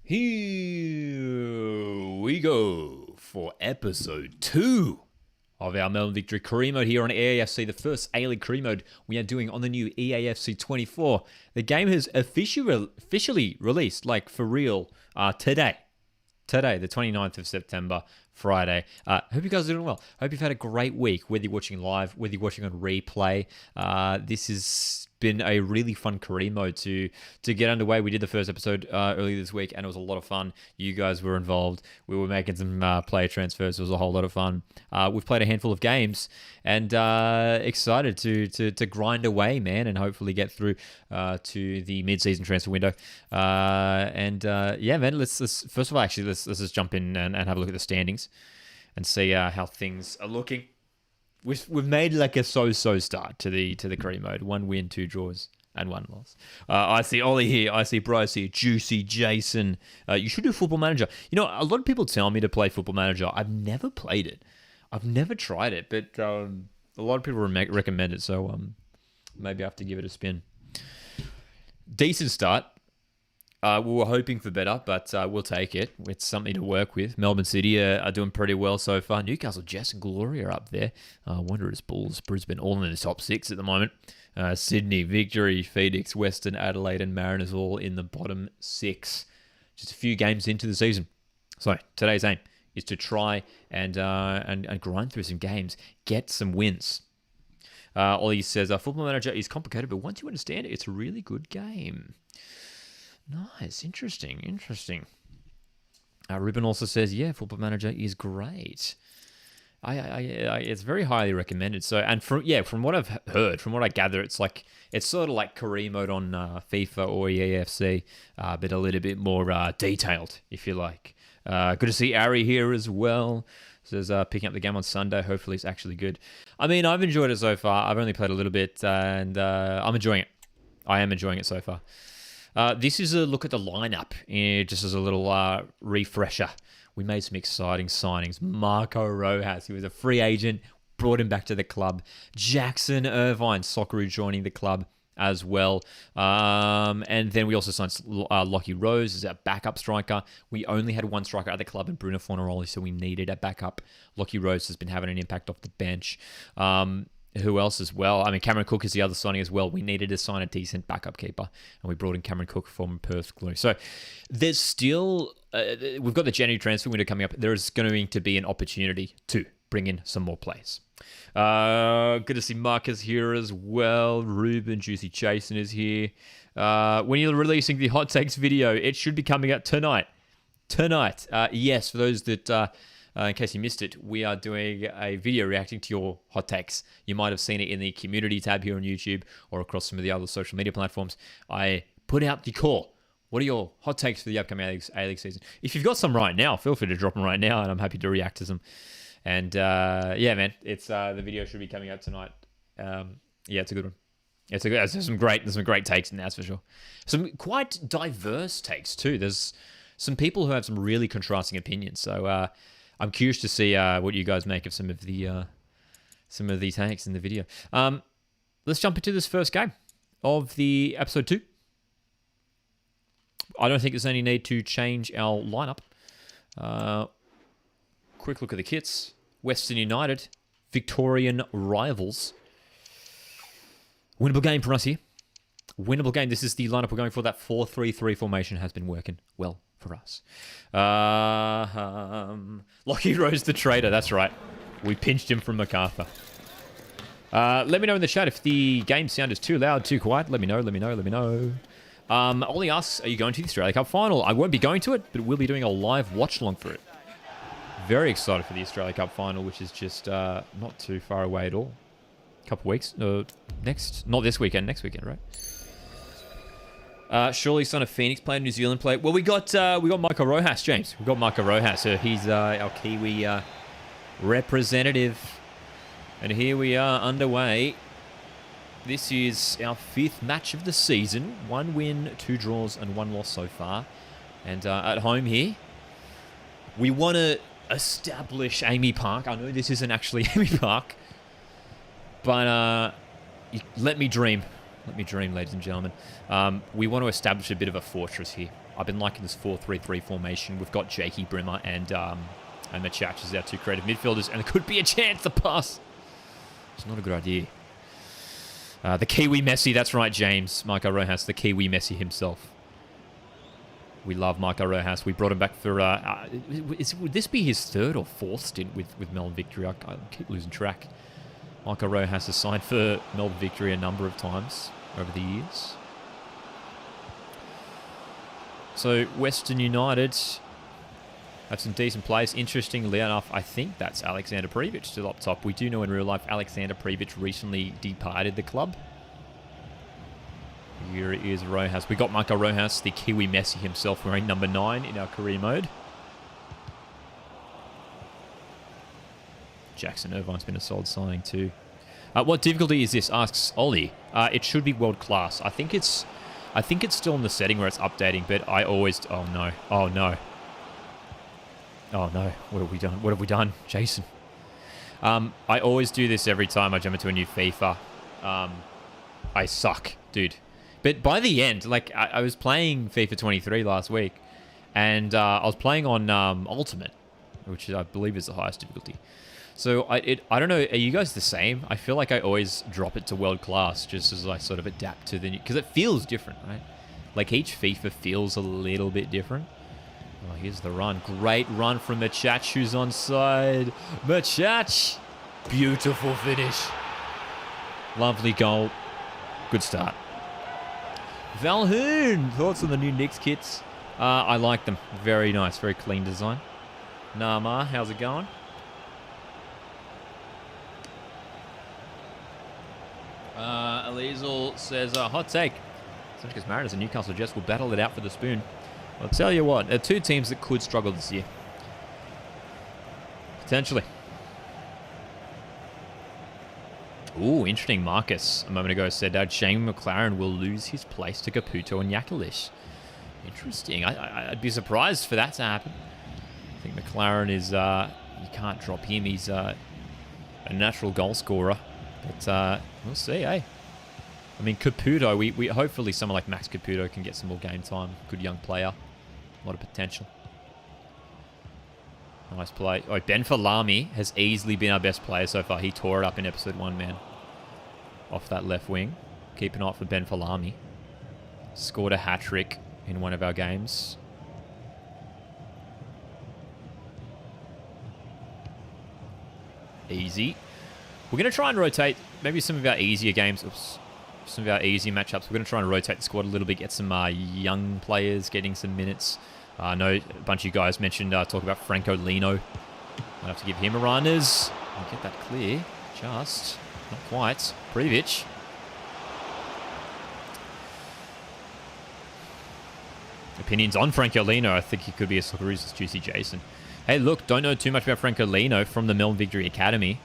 Here we go for episode 2 of our Melbourne Victory Career Mode here on EAFC, the first A-League Career Mode we are doing on the new EAFC 24. The game has officially released, like for real, today, the 29th of September, Friday. Hope you guys are doing well. Hope you've had a great week, whether you're watching live, whether you're watching on replay. This has been a really fun career mode to get underway. We did the first episode earlier this week, and it was a lot of fun. You guys were involved. We were making some player transfers. It was a whole lot of fun. We've played a handful of games, and excited to grind away, man, and hopefully get through to the mid-season transfer window. Yeah, man. Let's first of all, actually, let's just jump in and have a look at the standings and see how things are looking. We've made like a so-so start to the career mode. 1 win, 2 draws, and 1 loss. I see Ollie here. I see Bryce here. Juicy, Jason. You should do Football Manager. You know, a lot of people tell me to play Football Manager. I've never played it. I've never tried it, but a lot of people recommend it, so maybe I have to give it a spin. Decent start. We were hoping for better, but we'll take it. It's something to work with. Melbourne City are doing pretty well so far. Newcastle, Jets and Glory are up there. Wanderers, Bulls, Brisbane, all in the top 6 at the moment. Sydney, Victory, Phoenix, Western, Adelaide and Mariners all in the bottom 6. Just a few games into the season. So today's aim is to try and grind through some games, get some wins. Ollie says, Football Manager is complicated, but once you understand it, it's a really good game. Nice, interesting. Ruben also says, yeah, Football Manager is great. It's very highly recommended. So, and from what I've heard, from what I gather, it's sort of like career mode on FIFA or EAFC, but a little bit more detailed, if you like. Good to see Ari here as well. Says picking up the game on Sunday. Hopefully, it's actually good. I mean, I've enjoyed it so far. I've only played a little bit, and I'm enjoying it. I am enjoying it so far. This is a look at the lineup, just as a little refresher. We made some exciting signings. Marco Rojas, he was a free agent, brought him back to the club. Jackson Irvine, Socceroo, joining the club as well. And then we also signed Lockie Rose as our backup striker. We only had one striker at the club, and Bruno Fornaroli, so we needed a backup. Lockie Rose has been having an impact off the bench. Who else as well? I mean, Cameron Cook is the other signing as well. We needed to sign a decent backup keeper, and we brought in Cameron Cook from Perth Glory. So there's still, we've got the January transfer window coming up. There's going to be an opportunity to bring in some more players. Good to see Marcus here as well. Ruben, Juicy Jason is here. When you're releasing the hot takes video, it should be coming out tonight. Yes, for those that... in case you missed it, we are doing a video reacting to your hot takes. You might have seen it in the community tab here on YouTube or across some of the other social media platforms. I put out the call. What are your hot takes for the upcoming A-League season? If you've got some right now, feel free to drop them right now, and I'm happy to react to them. And yeah, man, it's the video should be coming out tonight. Yeah, it's a good one. There's some great takes in there, that's for sure. Some quite diverse takes too. There's some people who have some really contrasting opinions. So I'm curious to see what you guys make of some of the takes in the video. Let's jump into this first game of the episode 2. I don't think there's any need to change our lineup. Quick look at the kits. Western United, Victorian rivals. Winnable game for us here. Winnable game. This is the lineup we're going for. That 4-3-3 formation has been working well for us. Lockie Rose the traitor. That's right. We pinched him from Macarthur. Let me know in the chat if the game sound is too loud, too quiet. Let me know. Ollie asks, are you going to the Australia Cup final? I won't be going to it, but we'll be doing a live watch along for it. Very excited for the Australia Cup final, which is just not too far away at all. A couple weeks. Not this weekend. Next weekend, right? Surely son of Phoenix player, New Zealand player. Well, we got Marco Rojas, James. We got Marco Rojas. So he's our Kiwi representative. And here we are underway. This is our 5th match of the season. 1 win, 2 draws, and 1 loss so far. And at home here, we want to establish Amy Park. I know this isn't actually Amy Park, but let me dream. Let me dream, ladies and gentlemen. We want to establish a bit of a fortress here. I've been liking this 4-3-3 formation. We've got Jakey Brimmer and Machach as our two creative midfielders, and there could be a chance to pass. It's not a good idea. The Kiwi Messi, that's right, James. Marco Rojas, the Kiwi Messi himself. We love Marco Rojas. We brought him back for... would this be his third or fourth stint with Melbourne Victory? I keep losing track. Marco Rojas has signed for Melbourne Victory a number of times over the years. So, Western United have some decent players. Interestingly enough, I think that's Alexander Privic still up top. We do know in real life Alexander Privic recently departed the club. Here is Rojas. We got Marco Rojas, the Kiwi Messi himself, wearing number 9 in our career mode. Jackson Irvine's been a solid signing too. What difficulty is this? Asks Ollie. It should be world class. I think it's still in the setting where it's updating, but I always... Oh no. Oh no. Oh no. What have we done? What have we done? Jason. I always do this every time I jump into a new FIFA. I suck, dude. But by the end, like, I was playing FIFA 23 last week, and I was playing on Ultimate, which I believe is the highest difficulty. So I don't know, are you guys the same? I feel like I always drop it to world class just as I sort of adapt to the new... Because it feels different, right? Like, each FIFA feels a little bit different. Oh, here's the run. Great run from Machach, who's onside. Machach! Beautiful finish. Lovely goal. Good start. Valhoon! Thoughts on the new Knicks kits? I like them. Very nice. Very clean design. Nama, how's it going? Elizel says, hot take. Centricus Mariners and Newcastle Jets will battle it out for the spoon. I'll tell you what, there are two teams that could struggle this year. Potentially. Ooh, interesting. Marcus, a moment ago, said Shane McLaren will lose his place to Caputo and Yakalish. Interesting. I'd be surprised for that to happen. I think McLaren is... you can't drop him. He's a natural goal scorer. But we'll see, eh? I mean, Caputo, we hopefully someone like Max Caputo can get some more game time. Good young player. A lot of potential. Nice play. Oh, Ben Falami has easily been our best player so far. He tore it up in episode 1, man. Off that left wing. Keep an eye for Ben Falami. Scored a hat-trick in one of our games. Easy. We're going to try and rotate maybe some of our easier games. Oops. Some of our easier matchups. We're going to try and rotate the squad a little bit. Get some young players getting some minutes. I know a bunch of you guys mentioned talk about Franco Lino. Might have to give him a runners. I'll get that clear. Just. Not quite. Privic. Opinions on Franco Lino. I think he could be a Socceroos' juicy Jason. Hey, look, don't know too much about Franco Lino from the Melbourne Victory Academy.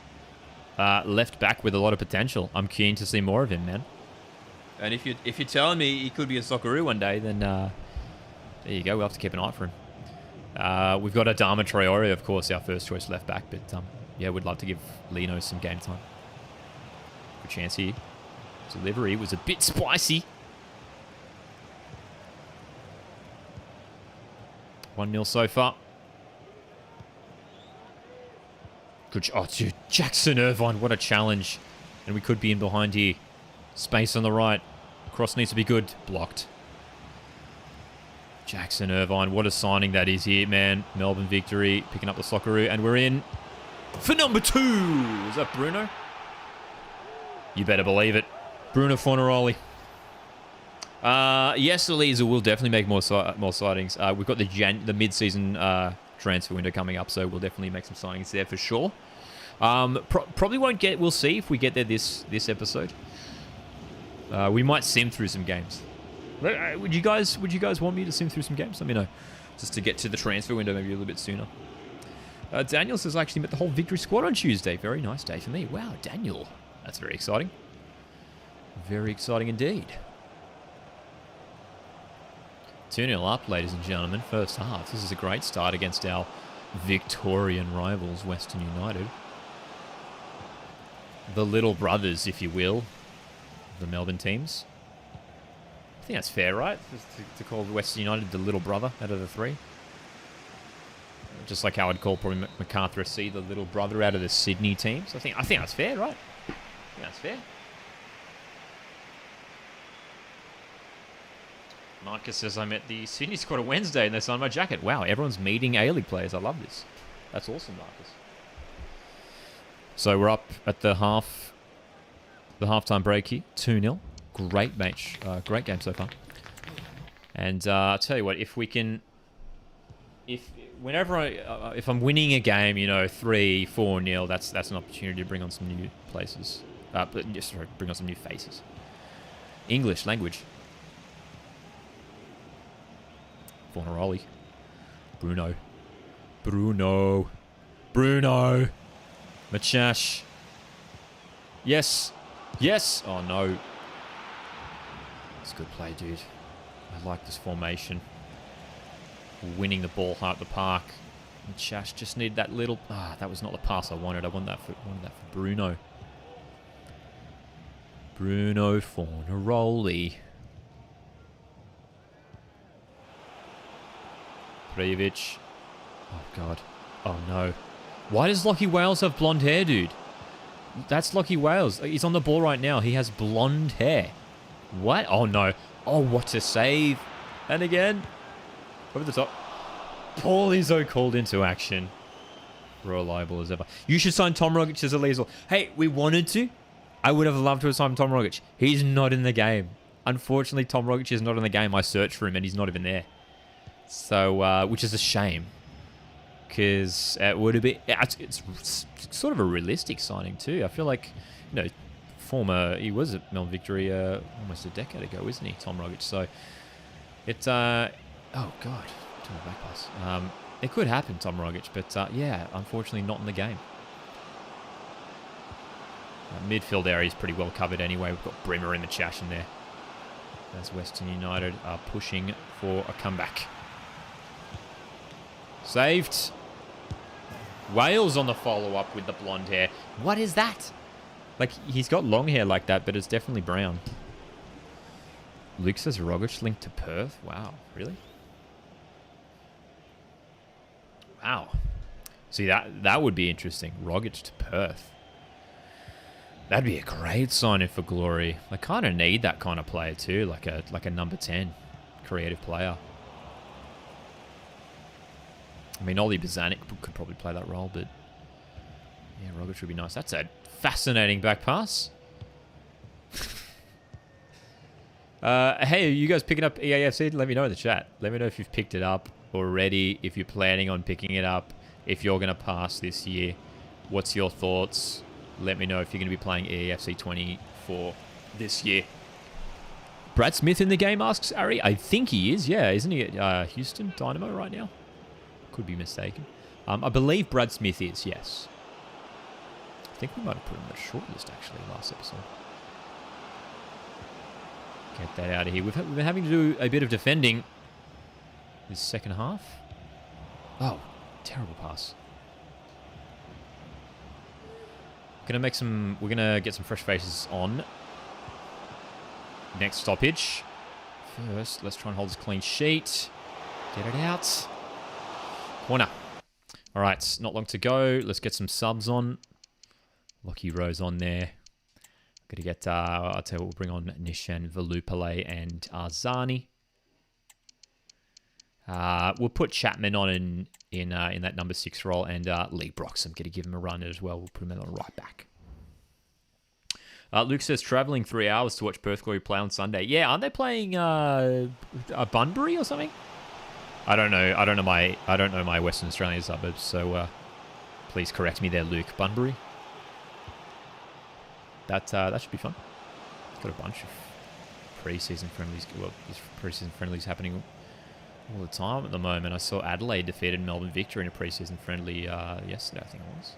Left back with a lot of potential. I'm keen to see more of him, man. And if you're telling me he could be a Socceroo one day, then there you go. We'll have to keep an eye for him. We've got Adama Traore, of course, our first choice left back. But yeah, we'd love to give Lino some game time. Good chance here. Delivery was a bit spicy. 1-0 so far. Good. Oh, dude. Jackson Irvine. What a challenge. And we could be in behind here. Space on the right. Cross needs to be good. Blocked. Jackson Irvine. What a signing that is here, man. Melbourne Victory picking up the Socceroo. And we're in for number 2. Is that Bruno? You better believe it. Bruno Fornaroli. Yes, Eliza will definitely make more sightings. We've got the mid-season transfer window coming up, so we'll definitely make some signings there for sure. Probably won't get... We'll see if we get there this episode. We might sim through some games. Would you guys want me to sim through some games? Let me know. Just to get to the transfer window maybe a little bit sooner. Daniel says I actually met the whole Victory squad on Tuesday. Very nice day for me. Wow, Daniel. That's very exciting. Very exciting indeed. 2-0 up, ladies and gentlemen. First half. This is a great start against our Victorian rivals, Western United. The little brothers, if you will, the Melbourne teams. I think that's fair, right? Just to call Western United the little brother out of the three. Just like how I'd call probably Macarthur FC the little brother out of the Sydney teams. I think that's fair, right? I think that's fair. Marcus says I'm at the Sydney squad on Wednesday and they signed my jacket. Wow, everyone's meeting A-League players. I love this. That's awesome, Marcus. So we're up at the halftime break here, 2-0. Great match, great game so far. And I'll tell you what, if I'm winning a game, 3-4-0, that's an opportunity to bring on some new places. Bring on some new faces. English language. Fornaroli. Bruno. Machash. Yes. Oh, no. It's a good play, dude. I like this formation. Winning the ball high up the park. Machash just needed that little... that was not the pass I wanted. I wanted that for Bruno. Bruno Fornaroli. Prijovic. Oh, God. Oh, no. Why does Lockie Wales have blonde hair, dude? That's Lockie Wales. He's on the ball right now. He has blonde hair. What? Oh, no. Oh, what a save. And again. Over the top. Paulizo called into action. Reliable as ever. You should sign Tom Rogic as a Liesel. Hey, we wanted to. I would have loved to have signed Tom Rogic. He's not in the game. Unfortunately, Tom Rogic is not in the game. I searched for him and he's not even there. So, which is a shame. Because it would have been... It's sort of a realistic signing too. I feel like, he was at Melbourne Victory almost a decade ago, isn't he, Tom Rogic? So, it's... oh, God. To my back pass. It could happen, Tom Rogic, but yeah, unfortunately not in the game. Midfield area is pretty well covered anyway. We've got Brimmer in the chash in there. As Western United are pushing for a comeback. Saved. Wales on the follow-up with the blonde hair. What is that? Like, he's got long hair like that, but it's definitely brown. Luke says Rogic linked to Perth. Wow, really? Wow. See, that would be interesting. Rogic to Perth. That'd be a great signing for Glory. They kind of need that kind of player too, like a number 10 creative player. I mean, Ollie Bozanic could probably play that role, but yeah, Rogic would be nice. That's a fascinating back pass. Hey, are you guys picking up EAFC? Let me know in the chat. Let me know if you've picked it up already, if you're planning on picking it up, if you're going to pass this year. What's your thoughts? Let me know if you're going to be playing EAFC 24 this year. Brad Smith in the game, asks Ari. I think he is, yeah. Isn't he at Houston Dynamo right now? Could be mistaken. I believe Brad Smith is, yes. I think we might have put him on the shortlist, actually, last episode. Get that out of here. We've been having to do a bit of defending this second half. Oh, terrible pass. We're gonna get some fresh faces on. Next stoppage. First, let's try and hold this clean sheet. Get it out. Corner. All right, not long to go. Let's get some subs on. Lockie Rose on there. Got to get, I'll tell you, we'll bring on Nishan Velupale and Arzani. We'll put Chapman on in that number 6 role, and Lee Brox. I'm going to give him a run as well. We'll put him on right back. Luke says traveling 3 hours to watch Perth Glory play on Sunday. Yeah, aren't they playing Bunbury or something? I don't know my Western Australian suburbs, so please correct me there, Luke. Bunbury. That should be fun. Got a bunch of pre-season friendlies. Well, there's pre-season friendlies happening all the time at the moment. I saw Adelaide defeated Melbourne Victory in a pre-season friendly yesterday, I think it was.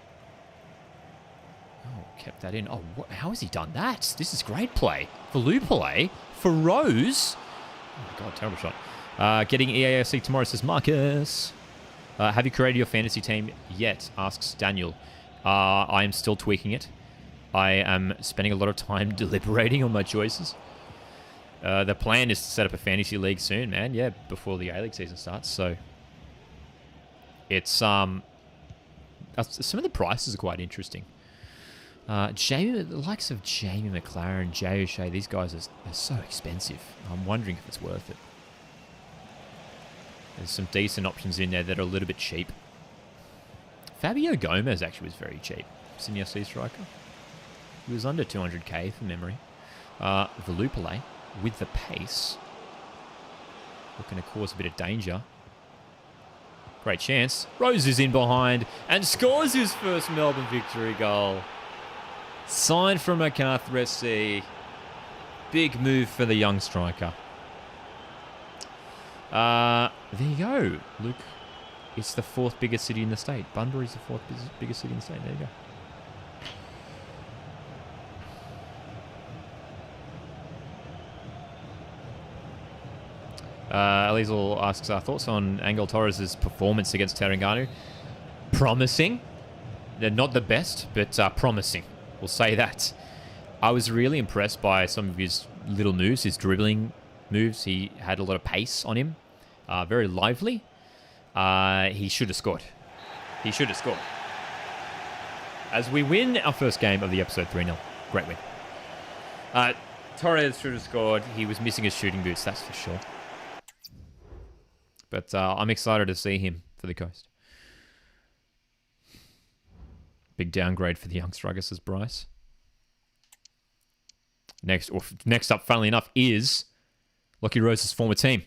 Oh, kept that in. Oh, how has he done that? This is great play. For Lupale. For Rose. Oh, my God, terrible shot. Getting EAFC tomorrow, says Marcus. Have you created your fantasy team yet? Asks Daniel. I am still tweaking it. I am spending a lot of time deliberating on my choices. The plan is to set up a fantasy league soon, man. Yeah, before the A-League season starts. So it's some of the prices are quite interesting. The likes of Jamie McLaren, Jay O'Shea, these guys are so expensive. I'm wondering if it's worth it. There's some decent options in there that are a little bit cheap. Fabio Gomez actually was very cheap. Sydney FC striker. He was under 200k from memory. Velupale with the pace. Looking to cause a bit of danger. Great chance. Rose is in behind and scores his first Melbourne Victory goal. Signed from Macarthur FC. Big move for the young striker. There you go, Luke. It's the 4th biggest city in the state. Bunbury's the 4th biggest city in the state. There you go. Eliezel asks our thoughts on Angel Torres' performance against Terengganu. Promising. They're not the best, but promising. We'll say that. I was really impressed by some of his little moves, his dribbling moves. He had a lot of pace on him. Very lively. He should have scored. He should have scored. As we win our first game of the episode 3-0. Great win. Torres should have scored. He was missing his shooting boots, that's for sure. But I'm excited to see him for the Coast. Big downgrade for the young striker, says Bryce. Next up, funnily enough, is Lockie Rose's former team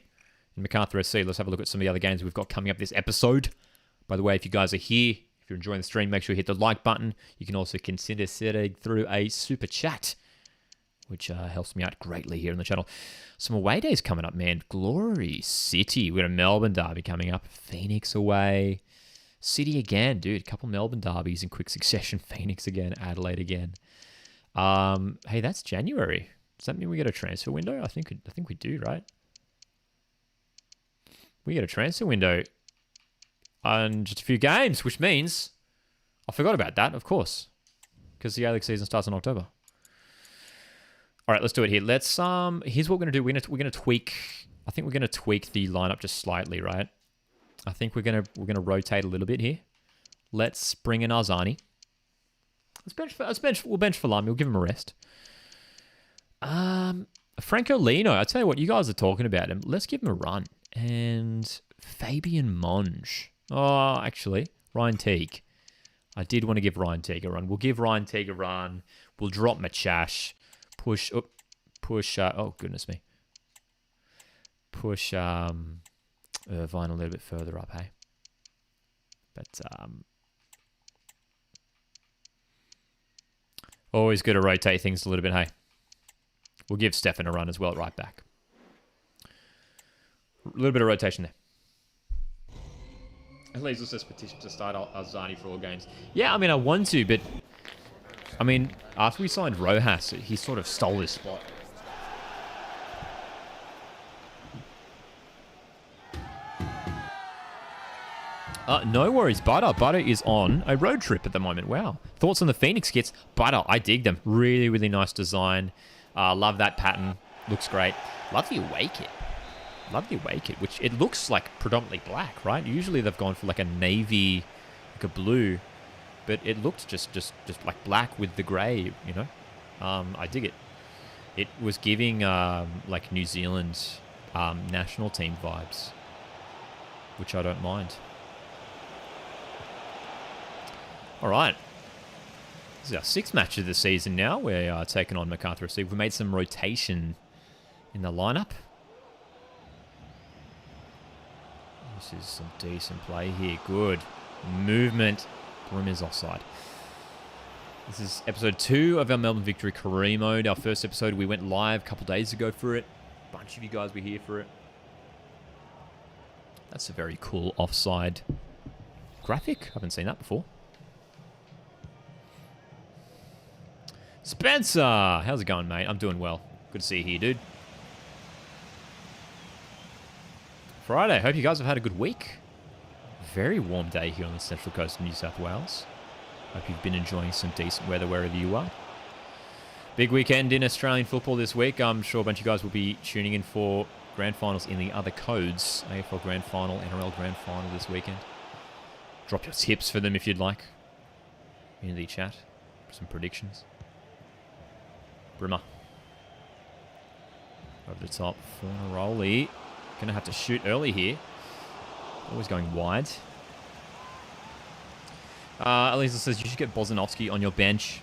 in Macarthur FC. Let's have a look at some of the other games we've got coming up this episode. By the way, if you guys are here, if you're enjoying the stream, make sure you hit the like button. You can also consider sending through a super chat, which helps me out greatly here on the channel. Some away days coming up, man. Glory City. We've got a Melbourne derby coming up. Phoenix away. City again, dude. A couple Melbourne derbies in quick succession. Phoenix again. Adelaide again. Hey, that's January. Does that mean we get a transfer window? I think we do, right? We get a transfer window on just a few games, which means I forgot about that, of course, because the A-League season starts in October. All right, let's do it here. Let's here's what we're gonna do. We're gonna tweak. I think we're gonna tweak the lineup just slightly, right? I think we're gonna rotate a little bit here. Let's bring in Arzani. We'll bench Falami. We'll give him a rest. Franco Lino. I tell you what, you guys are talking about him. Let's give him a run. And Fabian Monge. Oh, actually, Ryan Teague. I did want to give Ryan Teague a run. We'll give Ryan Teague a run. We'll drop Machash. Push. Oh goodness me. Push Irvine a little bit further up, hey. But always good to rotate things a little bit, hey. We'll give Stefan a run as well, right back. A little bit of rotation there. At least it says petition to start Arzani for all games. Yeah, I mean, I want to, but I mean, after we signed Rojas, he sort of stole his spot. No worries, Butter. Butter is on a road trip at the moment. Wow. Thoughts on the Phoenix kits? Butter, I dig them. Really, really nice design. Love that pattern. Looks great. Love the away kit. Love the away kit, which it looks like predominantly black, right? Usually they've gone for like a navy, like a blue, but it looked just like black with the grey, you know? I dig it. It was giving like New Zealand national team vibes, which I don't mind. All right. This is our 6th match of the season now. We're taking on Macarthur FC. We've made some rotation in the lineup. This is some decent play here. Good movement. Broom is offside. This is episode 2 of our Melbourne Victory Career Mode. Our first episode, we went live a couple days ago for it. A bunch of you guys were here for it. That's a very cool offside graphic. Haven't seen that before. Spencer! How's it going, mate? I'm doing well. Good to see you here, dude. Friday. Hope you guys have had a good week. Very warm day here on the central coast of New South Wales. Hope you've been enjoying some decent weather wherever you are. Big weekend in Australian football this week. I'm sure a bunch of you guys will be tuning in for grand finals in the other codes. AFL Grand Final, NRL Grand Final this weekend. Drop your tips for them if you'd like into the chat for some predictions. Brimmer. Over the top. Fornaroli. Going to have to shoot early here. Always going wide. Elisa says you should get Bozanovsky on your bench.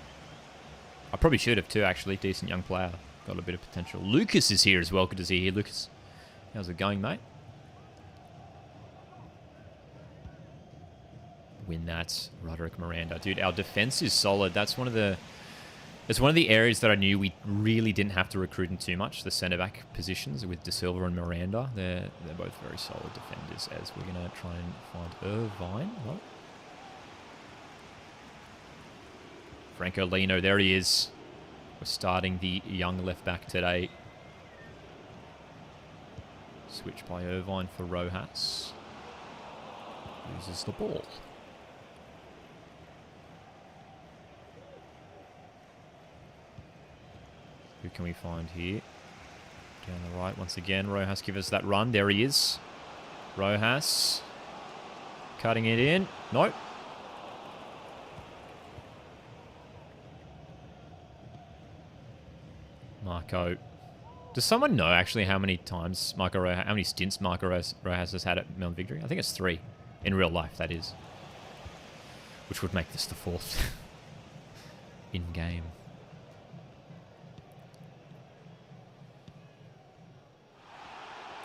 I probably should have too, actually. Decent young player. Got a bit of potential. Lucas is here as well. Good to see you here, Lucas. How's it going, mate? Win that. Roderick Miranda. Dude, our defense is solid. That's one of the... It's one of the areas that I knew we really didn't have to recruit in too much. The centre-back positions with De Silva and Miranda. They're both very solid defenders, as we're going to try and find Irvine. What? Franco Lino, there he is. We're starting the young left-back today. Switch by Irvine for Rojas. Loses the ball. Who can we find here? Down the right once again. Rojas give us that run. There he is. Rojas. Cutting it in. Nope. Marco. Does someone know actually how many times how many stints Marco Rojas has had at Melbourne Victory? I think it's 3. In real life, that is. Which would make this the 4th. In-game.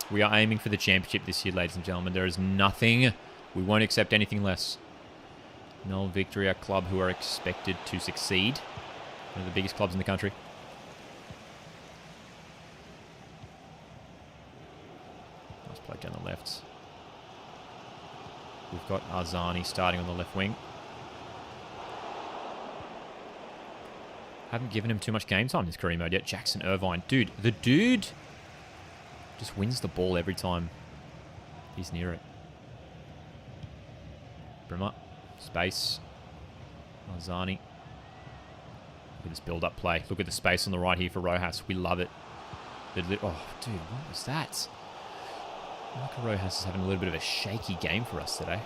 We are aiming for the championship this year, ladies and gentlemen. There is nothing. We won't accept anything less. Melbourne Victory, a club who are expected to succeed. One of the biggest clubs in the country. Nice play down the left. We've got Arzani starting on the left wing. Haven't given him too much game time in this career mode yet. Jackson Irvine. Dude, the dude just wins the ball every time he's near it. Brimmer. Space. Arzani. Look at this build-up play. Look at the space on the right here for Rojas. We love it. Oh, dude, what was that? Michael Rojas is having a little bit of a shaky game for us today.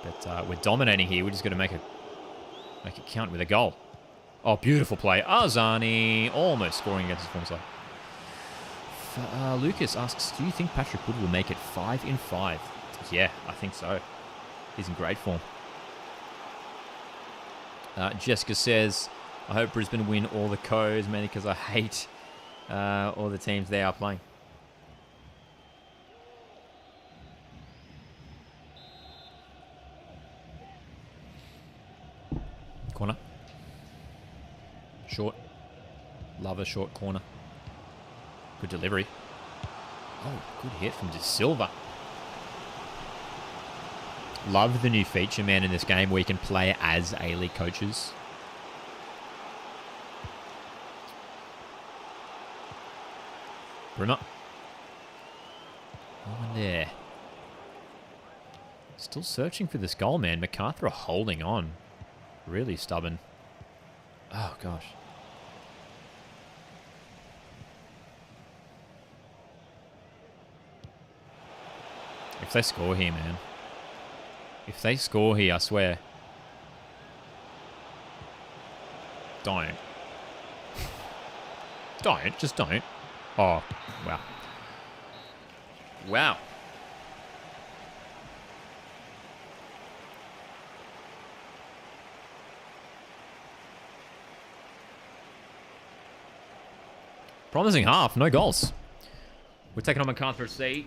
But we're dominating here. We're just going to make it count with a goal. Oh, beautiful play. Arzani almost scoring against his form side. Lucas asks, do you think Patrick Wood will make it 5 in 5? Yeah, I think so. He's in great form. Jessica says, I hope Brisbane win all the codes, mainly because I hate all the teams they are playing. Corner. Short. Love a short corner. Good delivery. Oh, good hit from De Silva. Love the new feature, man, in this game where you can play as A-League coaches. Brimmer. No one there. Still searching for this goal, man. Macarthur holding on. Really stubborn. Oh, gosh. If they score here, man. If they score here, I swear. Don't. Don't. Just don't. Oh, wow. Wow. Promising half. No goals. We're taking on Macarthur FC.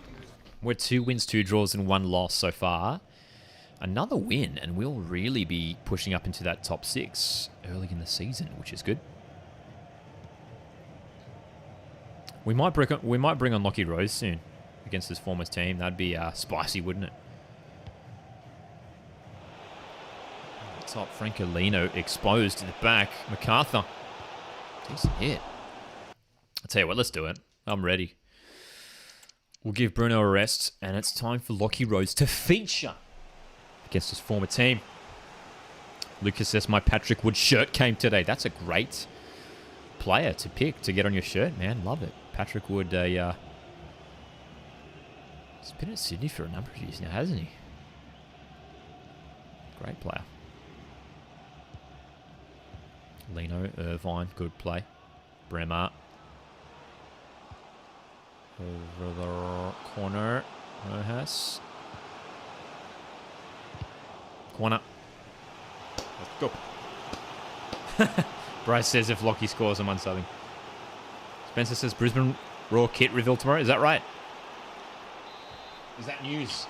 We're 2 wins, 2 draws, and 1 loss so far. Another win, and we'll really be pushing up into that top 6 early in the season, which is good. We might bring on Lockie Rose soon against his former team. That'd be spicy, wouldn't it? Top Francolino exposed to the back. Macarthur. Decent hit. I'll tell you what, let's do it. I'm ready. We'll give Bruno a rest, and it's time for Lockie Rose to feature against his former team. Lucas says my Patrick Wood shirt came today. That's a great player to pick to get on your shirt, man. Love it. Patrick Wood, he's been at Sydney for a number of years now, hasn't he? Great player. Lino, Irvine, good play. Bremer. Over the corner. Rojas. Corner. Let's go. Bryce says if Lockie scores, I'm unsubbing. Spencer says Brisbane Raw kit reveal tomorrow. Is that right? Is that news?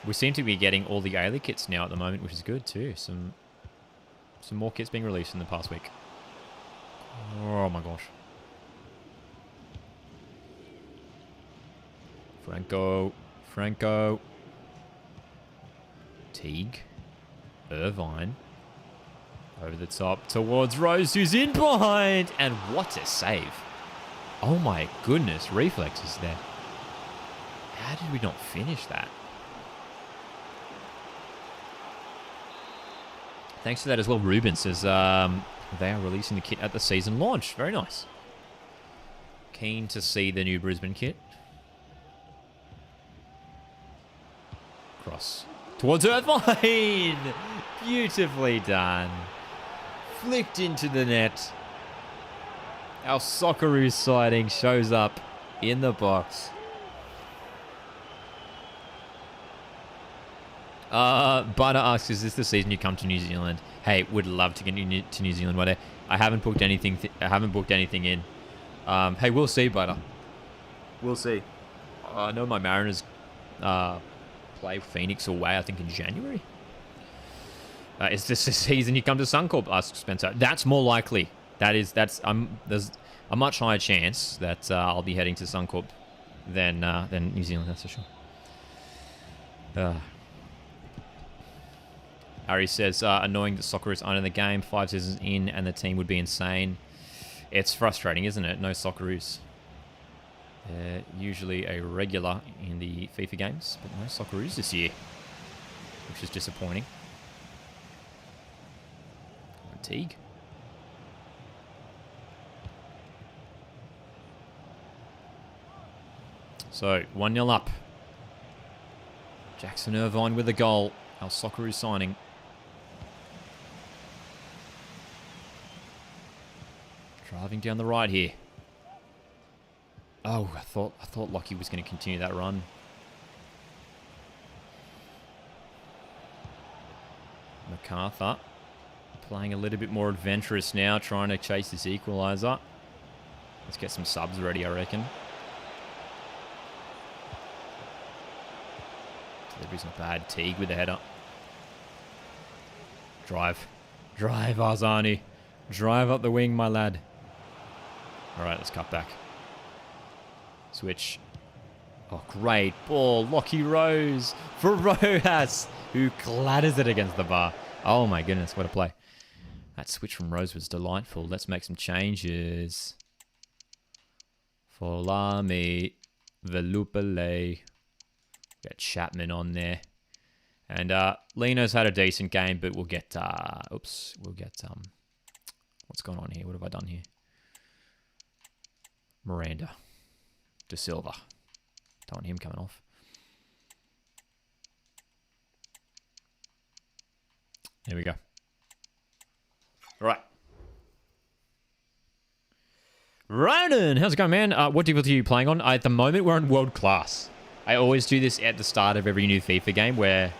We seem to be getting all the A-League kits now at the moment, which is good too. Some more kits being released in the past week. Oh my gosh. Franco. Teague. Irvine. Over the top towards Rose, who's in behind. And what a save. Oh my goodness. Reflexes there. How did we not finish that? Thanks for that as well. Ruben says they are releasing the kit at the season launch. Very nice. Keen to see the new Brisbane kit. Cross towards Irvine. Beautifully done. Flicked into the net. Our Socceroos sighting shows up in the box. Butter asks, is this the season you come to New Zealand? Hey, would love to get to New Zealand one day. I haven't booked anything. In. Hey, we'll see, Butter. We'll see. I know my Mariners play Phoenix away, I think, in January. Is this the season you come to Suncorp? Asks Spencer. That's more likely. There's a much higher chance that I'll be heading to Suncorp than New Zealand. That's for sure. Harry says, annoying that Socceroos aren't in the game. 5 seasons in and the team would be insane. It's frustrating, isn't it? No Socceroos. Usually a regular in the FIFA games, but no Socceroos this year, which is disappointing. Teague. So, 1-0 up. Jackson Irvine with a goal. Our Socceroos signing. Driving down the right here. Oh, I thought Lockie was going to continue that run. Macarthur playing a little bit more adventurous now, trying to chase this equaliser. Let's get some subs ready, I reckon. Delivery's not bad. Teague with the header. Drive, Arzani. Drive up the wing, my lad. All right, let's cut back. Switch. Oh, great ball. Lockie Rose for Rojas, who clatters it against the bar. Oh, my goodness. What a play. That switch from Rose was delightful. Let's make some changes. Folami. Velupale. Get Chapman on there. And Lino's had a decent game, but we'll get... what's going on here? What have I done here? Miranda. De Silva. Don't want him coming off. There we go. All right. Ronan, how's it going, man? What difficulty are you playing on? At the moment, we're on world class. I always do this at the start of every new FIFA game where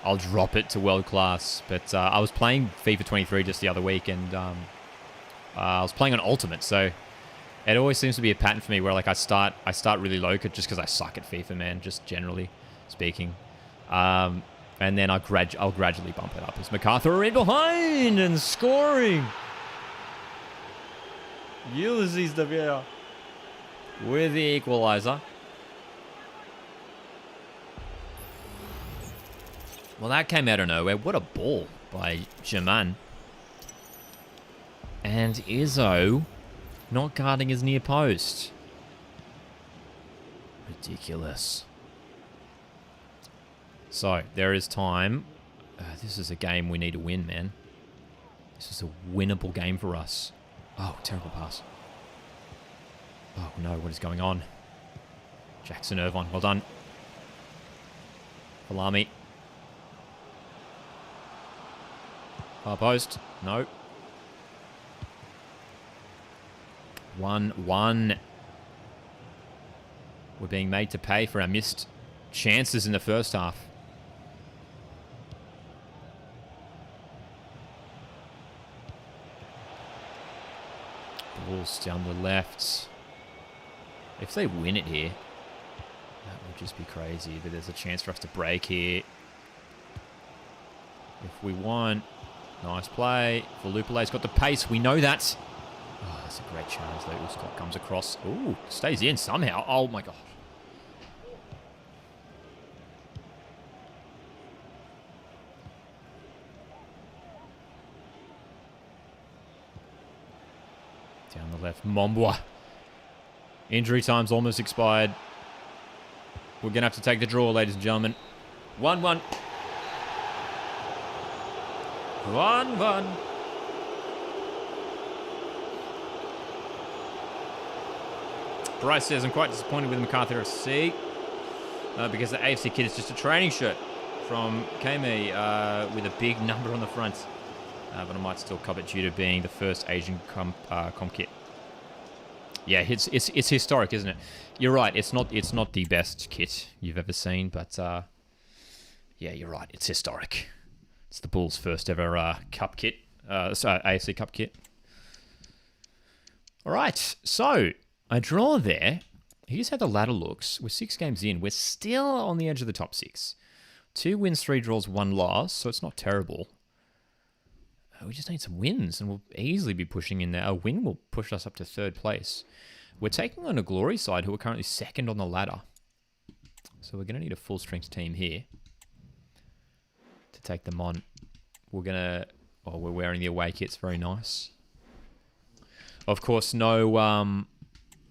I'll drop it to world class. But I was playing FIFA 23 just the other week, and I was playing on Ultimate, so it always seems to be a pattern for me where like I start really low just because I suck at FIFA, man, just generally speaking. And then I'll gradually bump it up. As Macarthur in behind and scoring. Ulysses De Villa with the equaliser. Well, that came out of nowhere. What a ball by Germain. And Izzo not guarding his near post. Ridiculous. So, there is time. This is a game we need to win, man. This is a winnable game for us. Oh, terrible pass. Oh no, what is going on? Jackson Irvine, well done. Falami. Far post, no. 1-1. We're being made to pay for our missed chances in the first half. Balls down the left. If they win it here, that would just be crazy. But there's a chance for us to break here. If we want, nice play. Valupale's got the pace. We know that. Oh, that's a great challenge though. Scott comes across. Ooh, stays in somehow. Oh my god. Down the left, Mombwa. Injury time's almost expired. We're going to have to take the draw, ladies and gentlemen. 1-1. 1-1. Bryce says, I'm quite disappointed with Macarthur FC because the EAFC kit is just a training shirt from Kame with a big number on the front. But I might still cop it due to being the first Asian comp kit. Yeah, it's historic, isn't it? You're right. It's not the best kit you've ever seen, but yeah, you're right. It's historic. It's the Bulls' first ever cup kit, AFC Cup kit. All right, so a draw there. Here's how the ladder looks. We're 6 games in. We're still on the edge of the top 6. 2 wins, 3 draws, 1 loss, so it's not terrible. We just need some wins, and we'll easily be pushing in there. A win will push us up to 3rd place. We're taking on a Glory side who are currently 2nd on the ladder. So we're going to need a full-strength team here to take them on. We're going to... Oh, we're wearing the away kits. Very nice. Of course, no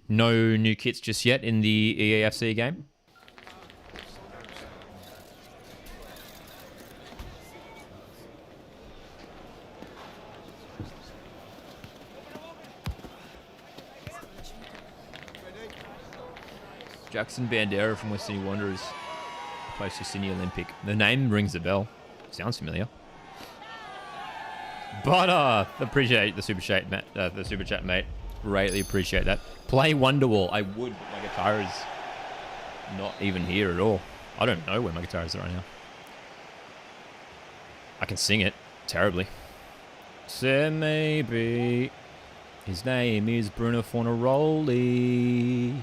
new kits just yet in the EAFC game. Jackson Bandera from West Sydney Wanderers plays for Sydney Olympic. The name rings a bell. Sounds familiar. But appreciate the super chat, mate. Greatly appreciate that. Play Wonderwall. I would, but my guitar is not even here at all. I don't know where my guitar is right now. I can sing it terribly. So maybe his name is Bruno Fornaroli.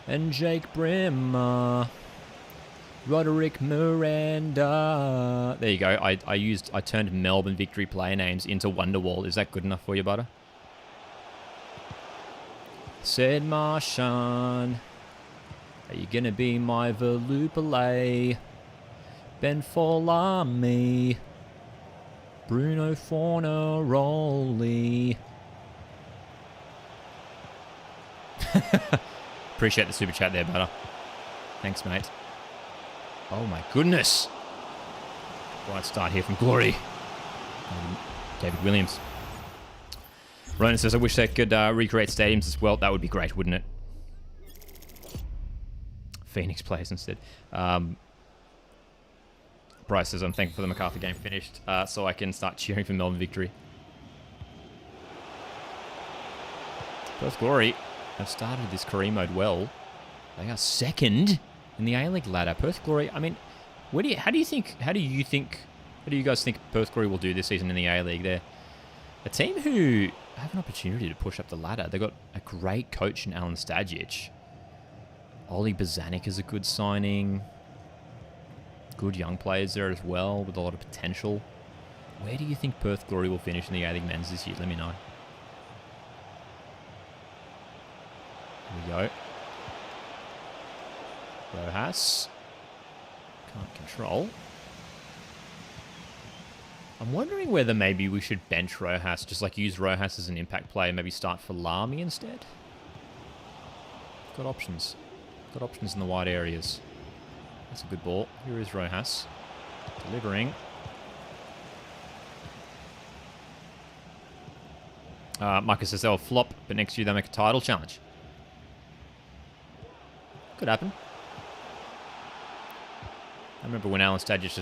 And Jake Brimmer, Roderick Miranda. There you go. I turned Melbourne Victory player names into Wonderwall. Is that good enough for you, Butter? Said Marshawn, are you gonna be my Valupale? Ben Folami, Bruno Fornaroli. Appreciate the super chat there, Butter. Thanks, mate. Oh my goodness. Right start here from Glory. David Williams. Ronan says, I wish they could recreate stadiums as well. That would be great, wouldn't it? Phoenix plays instead. Bryce says, I'm thankful for the Macarthur game finished so I can start cheering for Melbourne Victory. Perth Glory have started this career mode well. They are 2nd in the A-League ladder. Perth Glory, I mean, how do you guys think Perth Glory will do this season in the A-League? They're a team who have an opportunity to push up the ladder. They've got a great coach in Alan Stajic. Oli Bozanic is a good signing. Good young players there as well with a lot of potential. Where do you think Perth Glory will finish in the A-League men's this year? Let me know. Here we go. Rojas. Can't control. I'm wondering whether maybe we should bench Rojas, just like use Rojas as an impact player, maybe start for Lamy instead. Got options. Got options in the wide areas. That's a good ball. Here is Rojas. Delivering. Micah says they'll flop, but next year they'll make a title challenge. Could happen. I remember when Alan Stadgett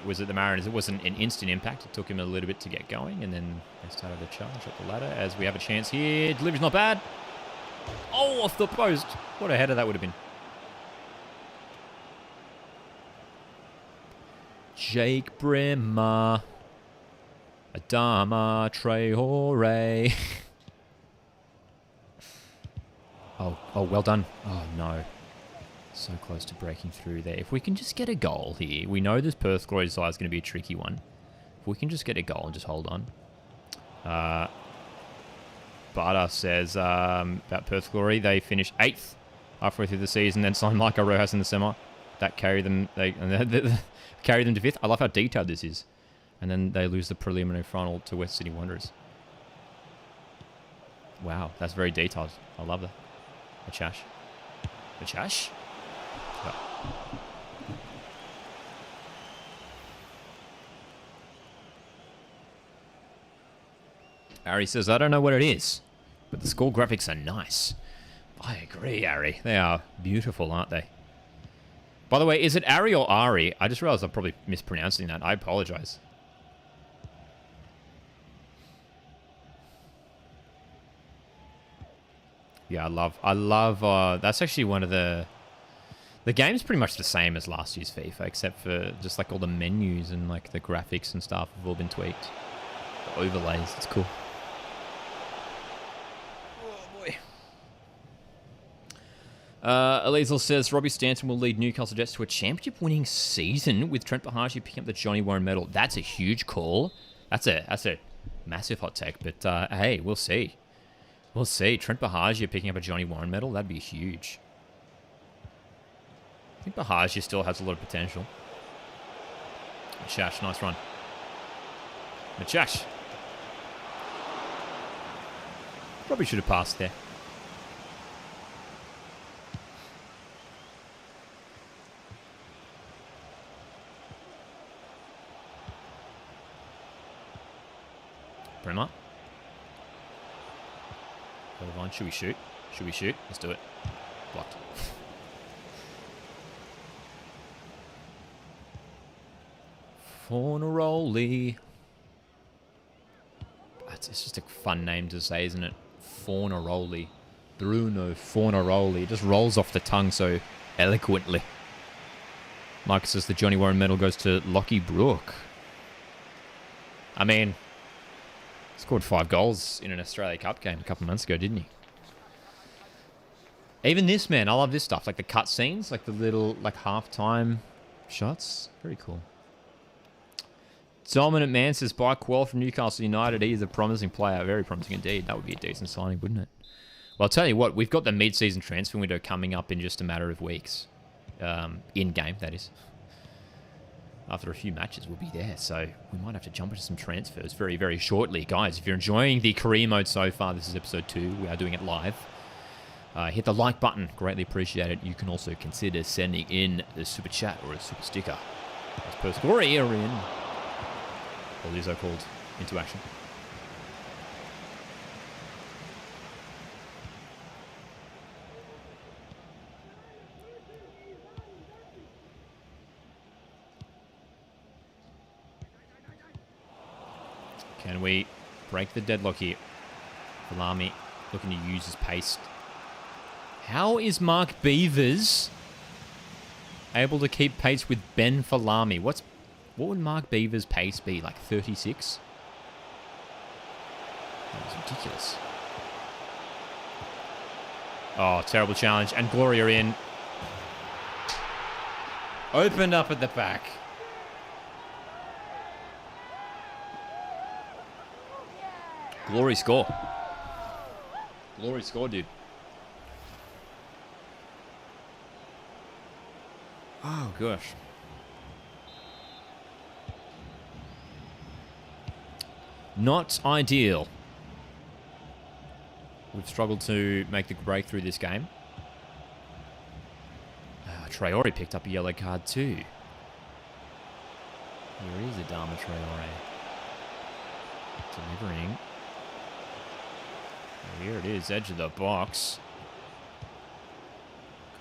was at the Mariners, it wasn't an instant impact. It took him a little bit to get going, and then they started the challenge up the ladder as we have a chance here. Delivery's not bad. Oh, off the post. What a header that would have been. Jake Brimmer. Adama Traore. Oh, well done. Oh, no. So close to breaking through there. If we can just get a goal here. We know this Perth Glory side is going to be a tricky one. If we can just get a goal and just hold on. Barter says about Perth Glory, they finished 8th halfway through the season, then signed Micah Rojas in the semi. That carried them, carried them to 5th. I love how detailed this is. And then they lose the preliminary final to West Sydney Wanderers. Wow, that's very detailed. I love that. Machash? Ari says, I don't know what it is, but the score graphics are nice. I agree, Ari. They are beautiful, aren't they? By the way, is it Ari or Ari? I just realized I'm probably mispronouncing that. I apologize. Yeah, I love, that's actually one of the game's pretty much the same as last year's FIFA, except for just like all the menus and like the graphics and stuff have all been tweaked. The overlays, it's cool. Oh boy. Eliezel says, Robbie Stanton will lead Newcastle Jets to a championship-winning season with Trent Bahaji picking up the Johnny Warren medal. That's a huge call. That's a massive hot take, but hey, we'll see. We'll see. Trent Bahagia picking up a Johnny Warren medal. That'd be huge. I think Bahagia still has a lot of potential. Machash, nice run. Machash. Probably should have passed there. Bremer. Line. Should we shoot? Should we shoot? Let's do it. Blocked. Fornaroli. It's just a fun name to say, isn't it? Fornaroli. Bruno Fornaroli. It just rolls off the tongue so eloquently. Marcus says the Johnny Warren medal goes to Lockie Brook. I mean, scored 5 goals in an Australia Cup game a couple of months ago, didn't he? Even this, man, I love this stuff. Like the cut scenes, like the little, like half-time shots. Very cool. Dominant Man says, buy Quell from Newcastle United. He is a promising player. Very promising indeed. That would be a decent signing, wouldn't it? Well, I'll tell you what. We've got the mid-season transfer window coming up in just a matter of weeks. In-game, that is. After a few matches, we'll be there. So we might have to jump into some transfers very, very shortly. Guys, if you're enjoying the career mode so far, this is episode 2. We are doing it live. Hit the like button. Greatly appreciate it. You can also consider sending in a super chat or a super sticker. As Perth Glory are in. All these are called into action. Can we break the deadlock here? Falami looking to use his pace. How is Mark Beavers able to keep pace with Ben Falami? What would Mark Beavers' pace be? Like 36? That was ridiculous. Oh, terrible challenge. And Glory are in. Opened up at the back. Glory score. Glory score, dude. Oh, gosh. Not ideal. We've struggled to make the breakthrough this game. Traore picked up a yellow card too. Here is Adama Traore. Delivering. Here it is, edge of the box.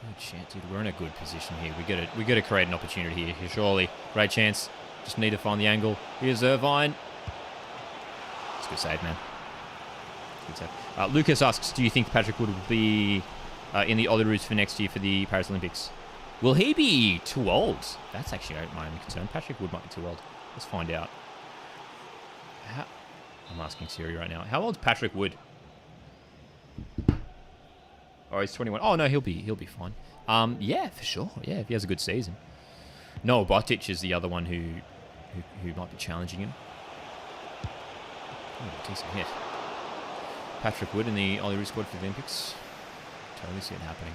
Good chance, dude. We're in a good position here. We got to create an opportunity here. Surely, great chance. Just need to find the angle. Here's Irvine. It's a good save, man. Good save. Lucas asks, do you think Patrick Wood will be in the Olyroos for next year for the Paris Olympics? Will he be too old? That's actually my only concern. Patrick Wood might be too old. Let's find out. I'm asking Siri right now. How old's Patrick Wood? Oh, he's 21. Oh no, he'll be fine. Yeah, for sure. Yeah, if he has a good season. Noah Botic is the other one who might be challenging him. Oh, decent hit. Patrick Wood in the Olyroos squad for the Olympics. Totally see it happening.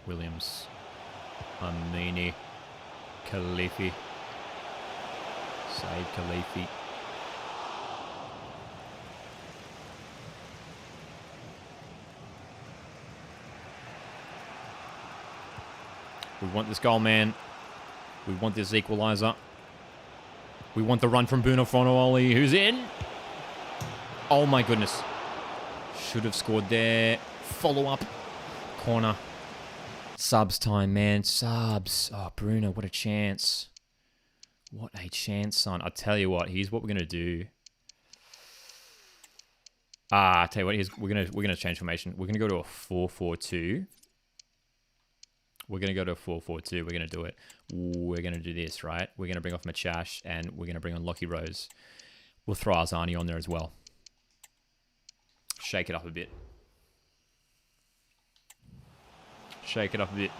Williams, Amini, Khalifi, Said Khalifi. We want this goal, man. We want this equaliser. We want the run from Bruno Fonioli, who's in. Oh my goodness. Should have scored there. Follow up. Corner. Subs time, man. Subs. Oh, Bruno, what a chance. What a chance, son. I'll tell you what. Here's what we're going to do. I'll tell you what. We're gonna change formation. We're going to go to a 4-4-2. We're going to go to a 4-4-2. We're going to do it. We're going to do this, right? We're going to bring off Machash, and we're going to bring on Lockie Rose. We'll throw Arzani on there as well. Shake it up a bit. Shake it up a bit.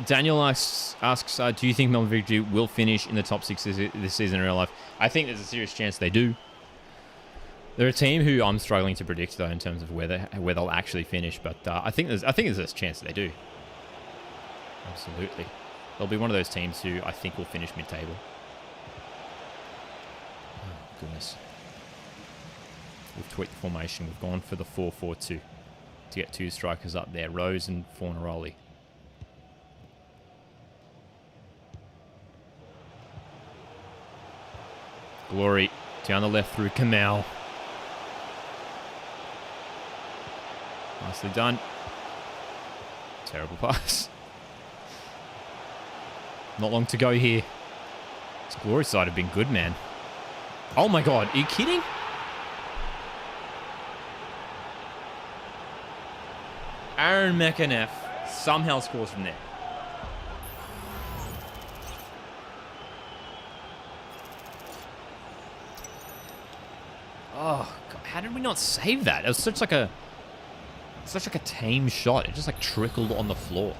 Daniel asks, do you think Melbourne Victory will finish in the top 6 this season in real life? I think there's a serious chance they do. They're a team who I'm struggling to predict, though, in terms of where they'll actually finish. But I think there's a chance they do. Absolutely. They'll be one of those teams who I think will finish mid-table. Oh, goodness. We've tweaked the formation. We've gone for the 4-4-2 to get 2 strikers up there. Rose and Fornaroli. Glory down the left through Kamal. Nicely done. Terrible pass. Not long to go here. This Glory side have been good, man. Oh my god, are you kidding? Aaron McAneff somehow scores from there. Oh, God, how did we not save that? It was such like a tame shot. It just like trickled on the floor.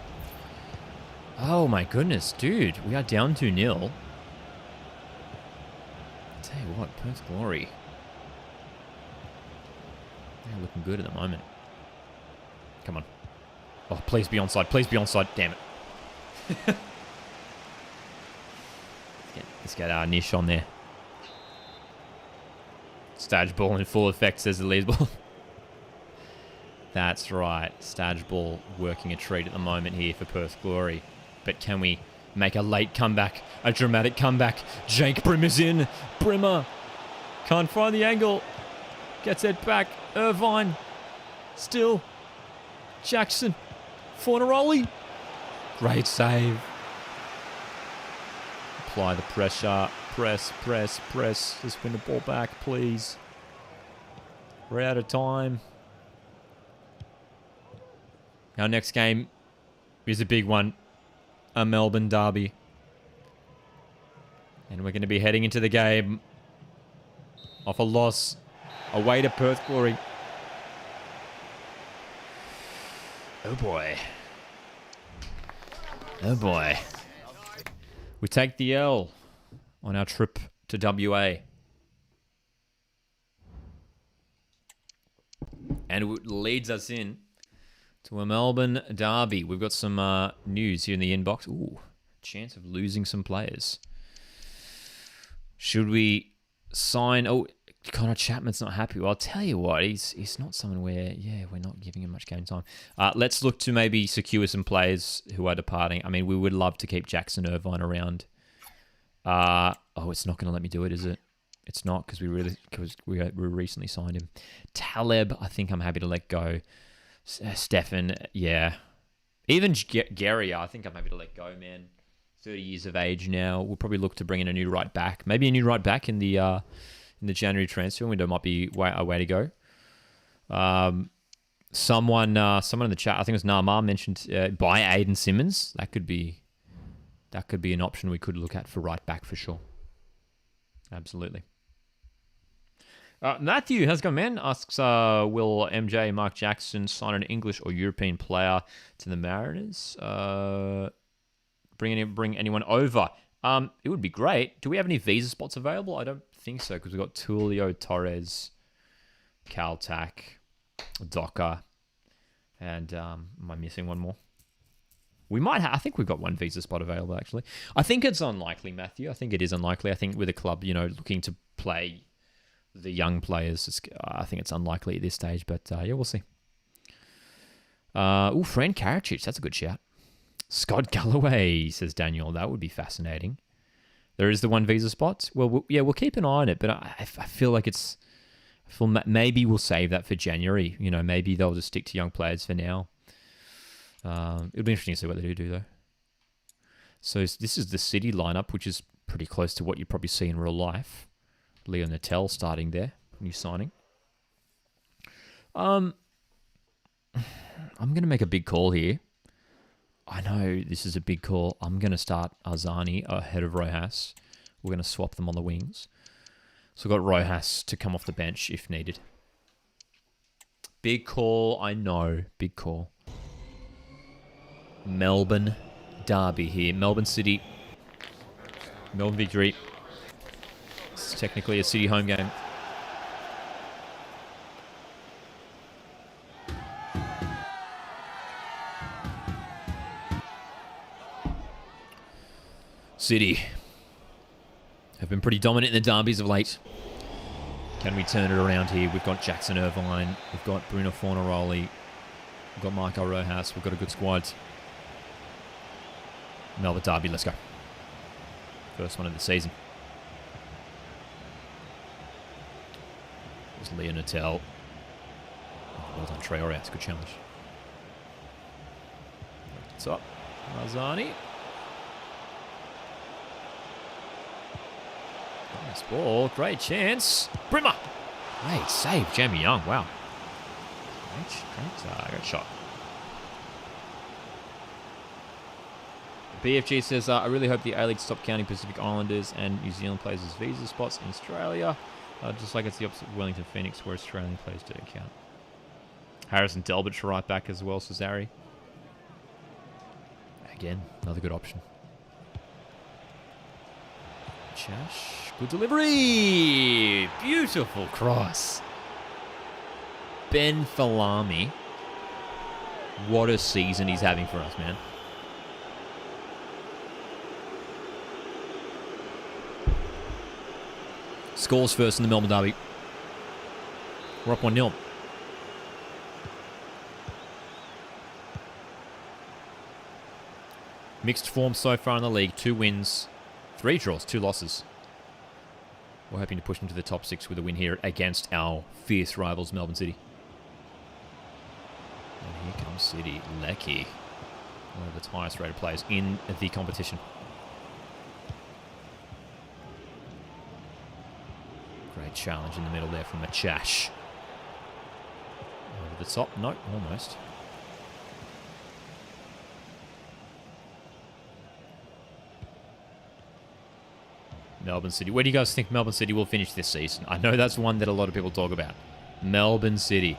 Oh my goodness, dude. We are down 2-0. I'll tell you what, Perth Glory. They're looking good at the moment. Come on. Oh, please be onside. Please be onside. Damn it. Let's get our Nish on there. Stage ball in full effect, says the lead ball. That's right. Stage ball working a treat at the moment here for Perth Glory. But can we make a late comeback? A dramatic comeback. Jake Brimmer's in. Brimmer. Can't find the angle. Gets it back. Irvine. Still. Jackson. Fornaroli. Great save. Apply the pressure. Press, press, press. Just win the ball back, please. We're out of time. Our next game is a big one. A Melbourne derby. And we're going to be heading into the game off a loss away to Perth Glory. Oh boy. Oh boy. We take the L on our trip to WA. And it leads us in to a Melbourne derby. We've got some news here in the inbox. Ooh, chance of losing some players. Should we sign... Oh, Connor Chapman's not happy. Well, I'll tell you what, he's not someone where, we're not giving him much game time. Let's look to maybe secure some players who are departing. I mean, we would love to keep Jackson Irvine around. It's not going to let me do it, is it? It's not, because we recently signed him. Taleb, I think I'm happy to let go. Stefan, yeah. Even Gary, I think I'm happy to let go, man. 30 years of age now. We'll probably look to bring in a new right back. Maybe a new right back in the January transfer window might be a way to go. Someone in the chat, I think it was Namar, mentioned buy Aiden Simmons. That could be an option we could look at for right back for sure. Absolutely. Matthew, how's it going, man? Asks, will MJ, Mark Jackson sign an English or European player to the Mariners? Bring anyone over? It would be great. Do we have any visa spots available? I don't think so, because we've got Tulio, Torres, Caltac, Docker, and am I missing one more? We might have. I think we've got one visa spot available, actually. I think it's unlikely, Matthew. I think it is unlikely. I think with a club, looking to play the young players, I think it's unlikely at this stage, but we'll see. Fran Karacic, that's a good shout. Scott Galloway, says Daniel. That would be fascinating. There is the one visa spot. Well, we'll keep an eye on it, but I feel like maybe we'll save that for January. Maybe they'll just stick to young players for now. It'll be interesting to see what they do, though. So this is the City lineup, which is pretty close to what you probably see in real life. Leo Natel starting there, new signing. I'm going to make a big call here. I know this is a big call. I'm going to start Arzani ahead of Rojas. We're going to swap them on the wings. So we've got Rojas to come off the bench if needed. Big call, I know. Big call. Melbourne derby here. Melbourne City. Melbourne Victory. It's technically a City home game. City have been pretty dominant in the derbies of late. Can we turn it around here? We've got Jackson Irvine. We've got Bruno Fornaroli. We've got Marco Rojas. We've got a good squad. Melbourne derby, let's go. First one of the season. There's Leo Natel. Well done, Traore. It's a good challenge. It's up. Marzani. Nice ball. Great chance. Brimmer. Great save. Jamie Young. Wow. Great shot. BFG says, I really hope the A-League stop counting Pacific Islanders and New Zealand players as visa spots in Australia. Just like it's the opposite of Wellington Phoenix, where Australian players don't count. Harrison Delbert for right back as well, Cesare. Again, another good option. Chash, good delivery! Beautiful cross. Ben Falami. What a season he's having for us, man. Scores first in the Melbourne derby. We're up 1-0. Mixed form so far in the league. 2 wins, 3 draws, 2 losses. We're hoping to push into the top 6 with a win here against our fierce rivals, Melbourne City. And here comes City. Lecky, one of the highest rated players in the competition. Great challenge in the middle there from Machash. Over the top. No, almost. Melbourne City. Where do you guys think Melbourne City will finish this season? I know that's one that a lot of people talk about. Melbourne City.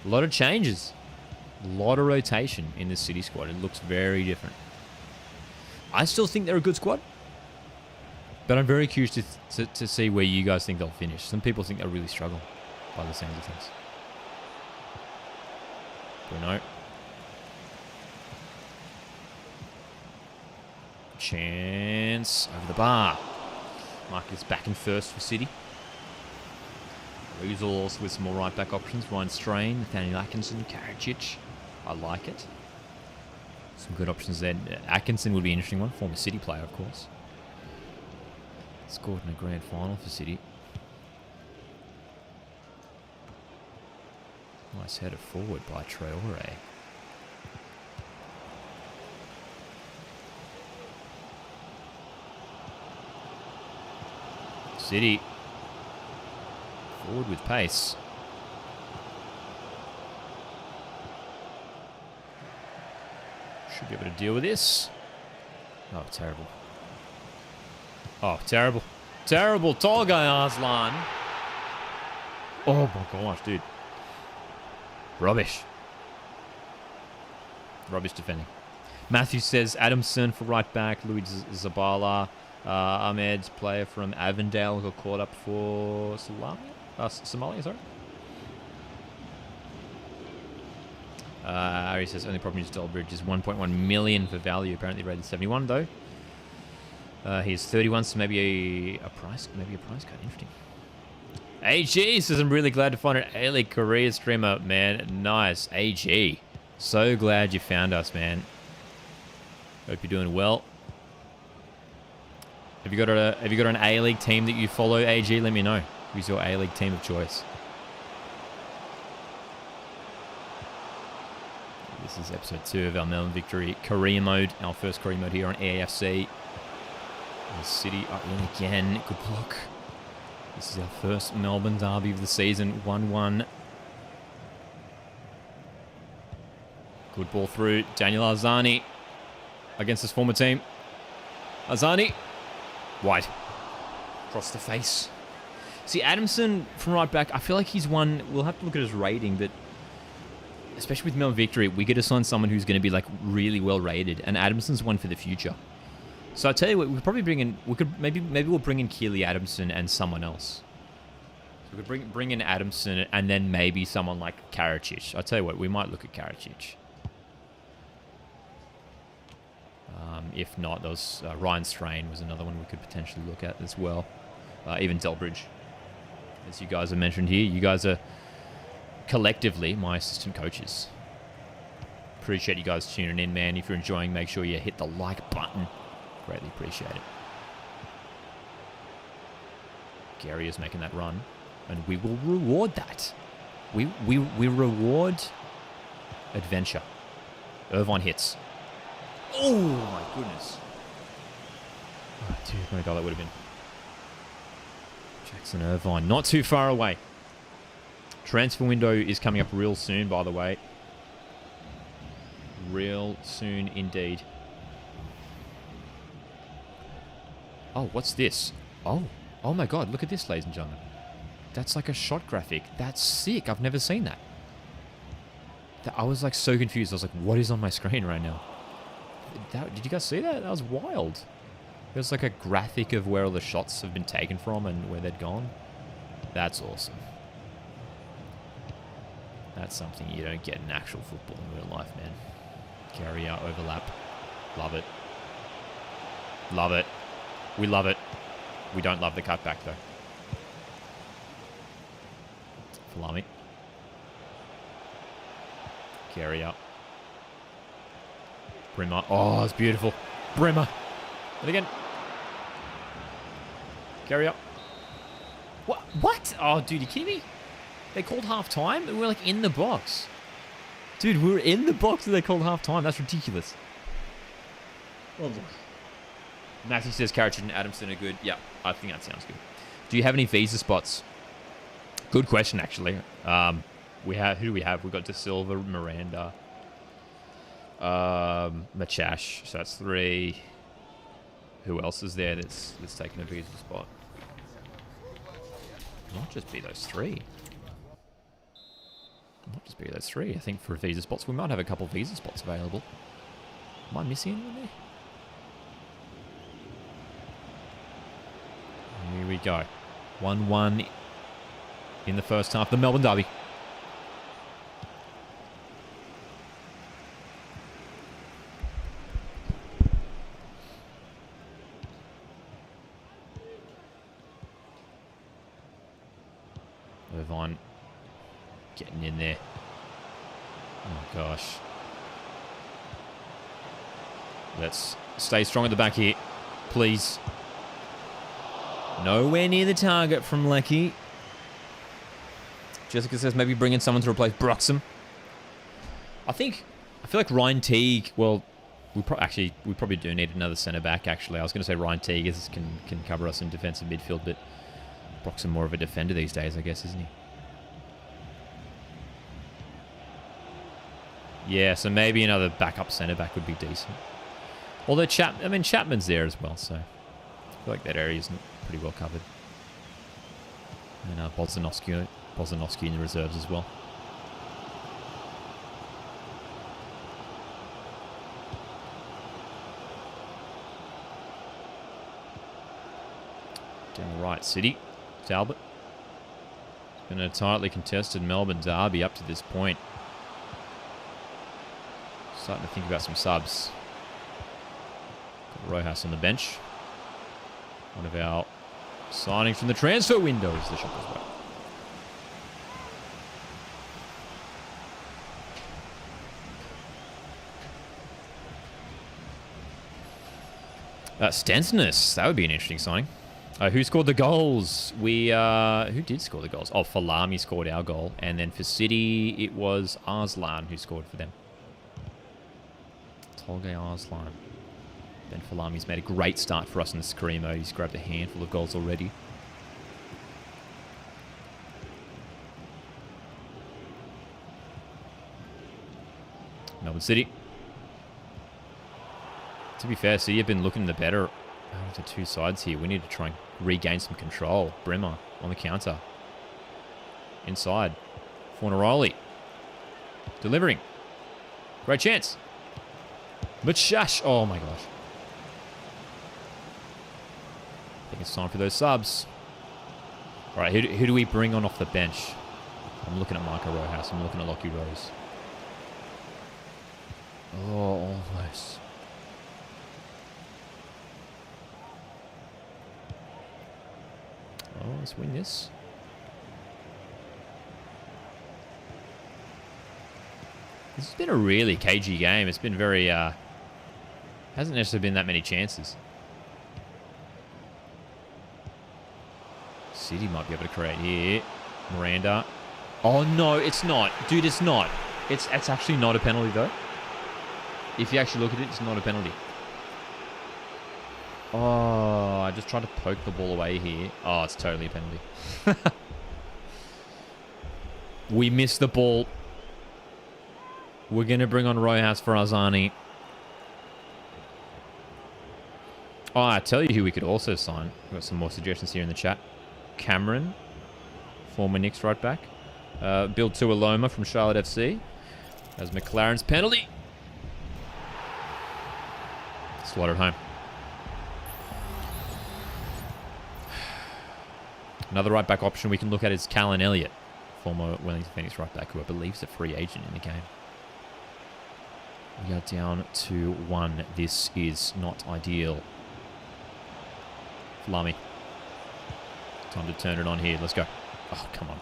A lot of changes. A lot of rotation in this City squad. It looks very different. I still think they're a good squad. But I'm very curious to see where you guys think they'll finish. Some people think they'll really struggle by the sounds of things. Bruno. Chance over the bar. Marcus back in first for City. Resource with some more right-back options. Ryan Strain, Nathaniel Atkinson, Karacic. I like it. Some good options there. Atkinson would be an interesting one. Former City player, of course. Scored in a grand final for City. Nice header forward by Traore. City. Forward with pace. Should be able to deal with this. Oh, terrible. Oh, terrible. Terrible. Tolga Arslan. Oh my gosh, dude. Rubbish. Rubbish defending. Matthew says Adamson for right back. Louis Zabala. Ahmed, player from Avondale, got caught up for Somalia, sorry. Harry says only problem is Delbridge is 1.1 million for value, apparently rated 71 though. He's 31, so maybe a price cut. Interesting. AG says I'm really glad to find an A-League career streamer, man. Nice. AG. So glad you found us, man. Hope you're doing well. Have you got an A-League team that you follow, AG? Let me know. Who's your A-League team of choice? This is episode 2 of our Melbourne Victory Career Mode. Our first career mode here on EAFC. City are in again. Good block. This is our first Melbourne derby of the season. 1-1. Good ball through. Daniel Arzani against his former team. Arzani. Wide. Across the face. See, Adamson from right back, I feel like he's one... We'll have to look at his rating, but... Especially with Melbourne Victory, we get assigned someone who's going to be, like, really well rated. And Adamson's one for the future. So I'll tell you what, we could probably bring in... Maybe we'll bring in Keely Adamson and someone else. So we could bring in Adamson and then maybe someone like Karacic. I'll tell you what, we might look at Karacic. If not, there was Ryan Strain was another one we could potentially look at as well. Even Delbridge. As you guys have mentioned here, you guys are collectively my assistant coaches. Appreciate you guys tuning in, man. If you're enjoying, make sure you hit the like button. Greatly appreciate it. Gary is making that run, and we will reward that. We reward adventure. Irvine hits. Oh my goodness. Oh, dude, my God, that would have been. Jackson Irvine, not too far away. Transfer window is coming up real soon, by the way. Real soon indeed. Oh, what's this? Oh my God, look at this, ladies and gentlemen. That's like a shot graphic. That's sick. I've never seen that. I was like so confused. I was like, what is on my screen right now? Did you guys see that? That was wild. There's like a graphic of where all the shots have been taken from and where they'd gone. That's awesome. That's something you don't get in actual football in real life, man. Carry out, overlap. Love it. Love it. We love it. We don't love the cutback, though. Falami. Carry out. Brimmer. Oh, it's beautiful. Brimmer. And again. Carry up. What? Oh, dude, you kidding me? They called half time and we're like in the box. Dude, we were in the box and they called half time. That's ridiculous. Oh, Matthew says Karacic and Adamson are good. Yeah, I think that sounds good. Do you have any visa spots? Good question, actually. Who do we have? We've got De Silva, Miranda, Machash. So that's 3. Who else is there that's taking a visa spot? It might just be those 3. It might just be those 3. I think for visa spots, we might have a couple visa spots available. Am I missing anyone there? Here we go. 1-1 in the first half. The Melbourne derby. Irvine getting in there. Oh, gosh. Let's stay strong at the back here, please. Nowhere near the target from Lecky. Jessica says maybe bring in someone to replace Broxham. I feel like Ryan Teague, well, we probably do need another centre-back, actually. I was going to say Ryan Teague can cover us in defensive midfield, but Broxham more of a defender these days, I guess, isn't he? Yeah, so maybe another backup centre-back would be decent. Although Chapman's there as well, so I feel like that area is pretty well covered. And Bozanowski in the reserves as well. Down the right, City. Talbot. It's been a tightly contested Melbourne derby up to this point. Starting to think about some subs. Got Rojas on the bench. One of our signings from the transfer window is the shot as well. Stensness, that would be an interesting signing. Who scored the goals? Who did score the goals? Oh, Falami scored our goal. And then for City, it was Arslan who scored for them. Tolgay Arslan. Ben Falami's made a great start for us in this career mode. He's grabbed a handful of goals already. Melbourne City. To be fair, City have been looking the better out of the two sides here. We need to try and regain some control. Bremer on the counter. Inside. Fornaroli. Delivering. Great chance. But Shash. Oh my gosh. I think it's time for those subs. All right, who do we bring on off the bench? I'm looking at Marco Rojas. I'm looking at Lockie Rose. Oh, almost. Oh, let's win this. This has been a really cagey game. It's been very, hasn't necessarily been that many chances. City might be able to create here. Miranda. Oh, no, it's not. Dude, it's not. It's actually not a penalty, though. If you actually look at it, it's not a penalty. Oh, I just tried to poke the ball away here. Oh, it's totally a penalty. We missed the ball. We're going to bring on Rojas for Arzani. Oh, I tell you who we could also sign. We've got some more suggestions here in the chat. Cameron, former Knicks right back. Bill Tuiloma from Charlotte FC. That's McLaren's penalty. Slotted home. Another right back option we can look at is Callan Elliott, former Wellington Phoenix right back, who I believe is a free agent in the game. We are down to 1. This is not ideal. Falami. Time to turn it on here. Let's go. Oh, come on.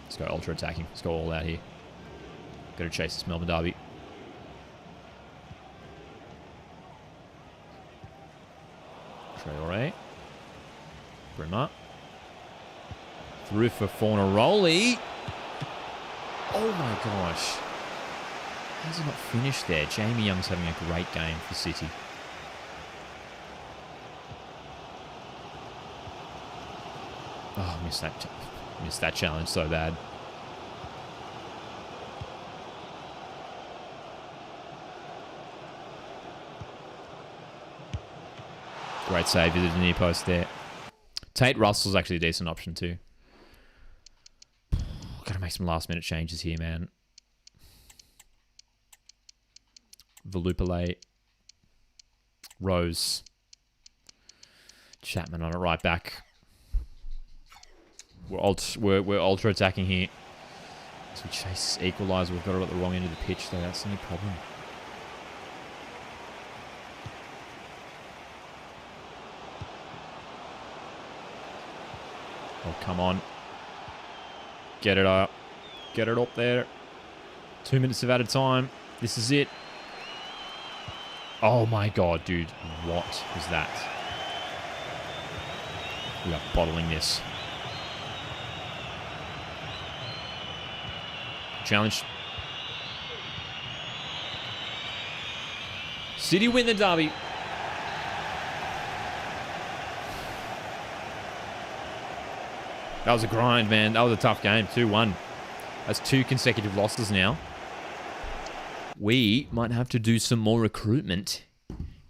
Let's go ultra attacking. Let's go all out here. Got to chase this Melbourne derby. Traore. Bremer. Through for Fornaroli. Oh my gosh. How's he not finished there? Jamie Young's having a great game for City. Oh, missed that challenge so bad. Great save, visited the near post there. Tate Russell's actually a decent option too. Gotta make some last minute changes here, man. Valupale. Rose. Chapman on it right back. We're ultra attacking here. As we chase equaliser, we've got it at the wrong end of the pitch though. That's the only problem. Oh, come on. Get it up. Get it up there. 2 minutes of added time. This is it. Oh my god, dude. What is that? We are bottling this. Challenge. City win the derby. That was a grind, man. That was a tough game. 2-1. That's 2 consecutive losses now. We might have to do some more recruitment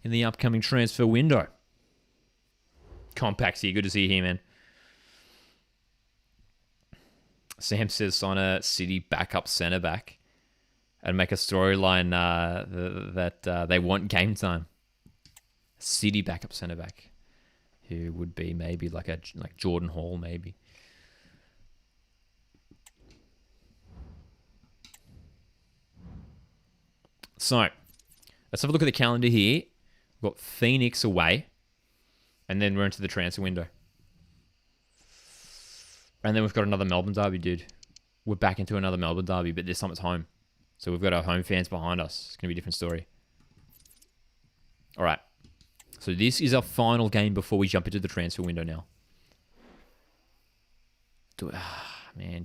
in the upcoming transfer window. Compacts here. Good to see you here, man. Sam says sign a City backup centre back and make a storyline that they want game time. City backup centre back, who would be maybe like Jordan Hall, maybe. So, let's have a look at the calendar here. We've got Phoenix away, and then we're into the transfer window. And then we've got another Melbourne derby, dude. We're back into another Melbourne derby, but this time it's home. So we've got our home fans behind us. It's going to be a different story. All right. So this is our final game before we jump into the transfer window now. Do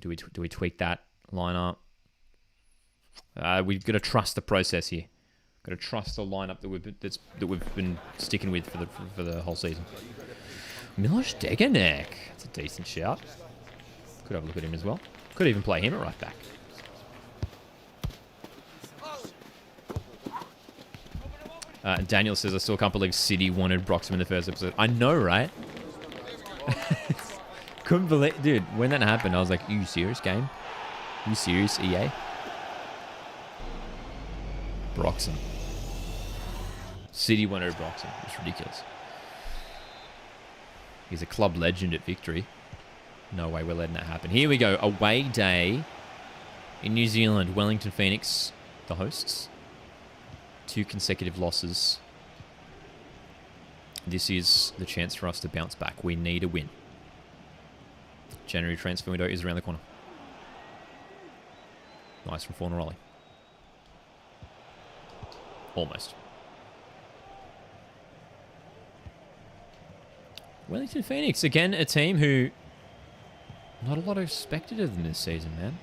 we tweak that lineup? We've got to trust the process here. Got to trust the lineup that we've been sticking with for the whole season. Miloš Degenek. That's a decent shout. Could have a look at him as well. Could even play him at right back. Daniel says, I still can't believe City wanted Broxham in the first episode. I know, right? Couldn't believe... Dude, when that happened, I was like, are you serious, game? Are you serious, EA? Broxham. City wanted Broxham. It's ridiculous. He's a club legend at Victory. No way we're letting that happen. Here we go. Away day in New Zealand. Wellington Phoenix, the hosts. 2 consecutive losses. This is the chance for us to bounce back. We need a win. January transfer window is around the corner. Nice from Fornaroli. Almost. Wellington Phoenix, again, a team who not a lot expected of them this season, man.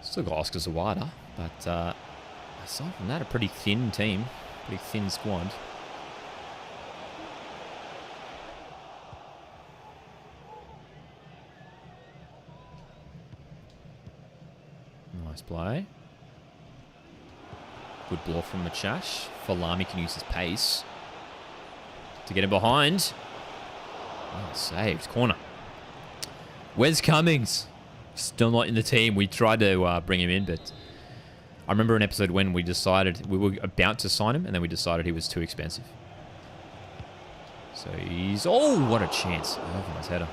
Still got Oscar Zawada, but aside from that, a pretty thin team, pretty thin squad. Nice play. Good ball from Machash. Falami can use his pace to get him behind. Well saved. Corner. Wes Cummings. Still not in the team. We tried to bring him in, but I remember an episode when we decided we were about to sign him, and then we decided he was too expensive. So he's... Oh, what a chance. Oh, nice header.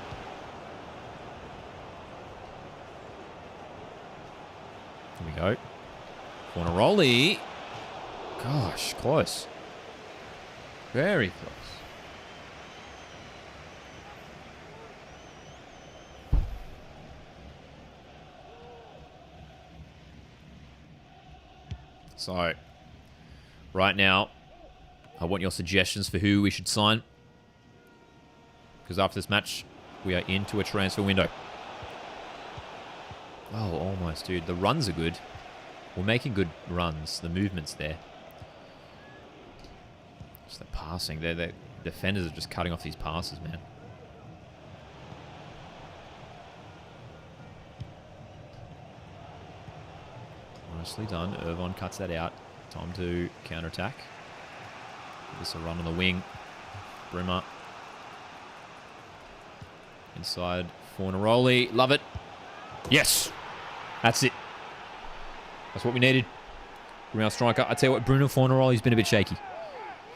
Here we go. Fornaroli. Gosh, close. Very close. So, right now, I want your suggestions for who we should sign. Because after this match, we are into a transfer window. Oh, almost, dude. The runs are good. We're making good runs. The movement's there. Just the passing. The defenders are just cutting off these passes, man. Nicely done. Irvine cuts that out. Time to counter-attack. This a run on the wing. Brimmer. Inside Fornaroli. Love it. Yes. That's it. That's what we needed. Ground striker. I tell you what, Bruno Fornaroli's been a bit shaky.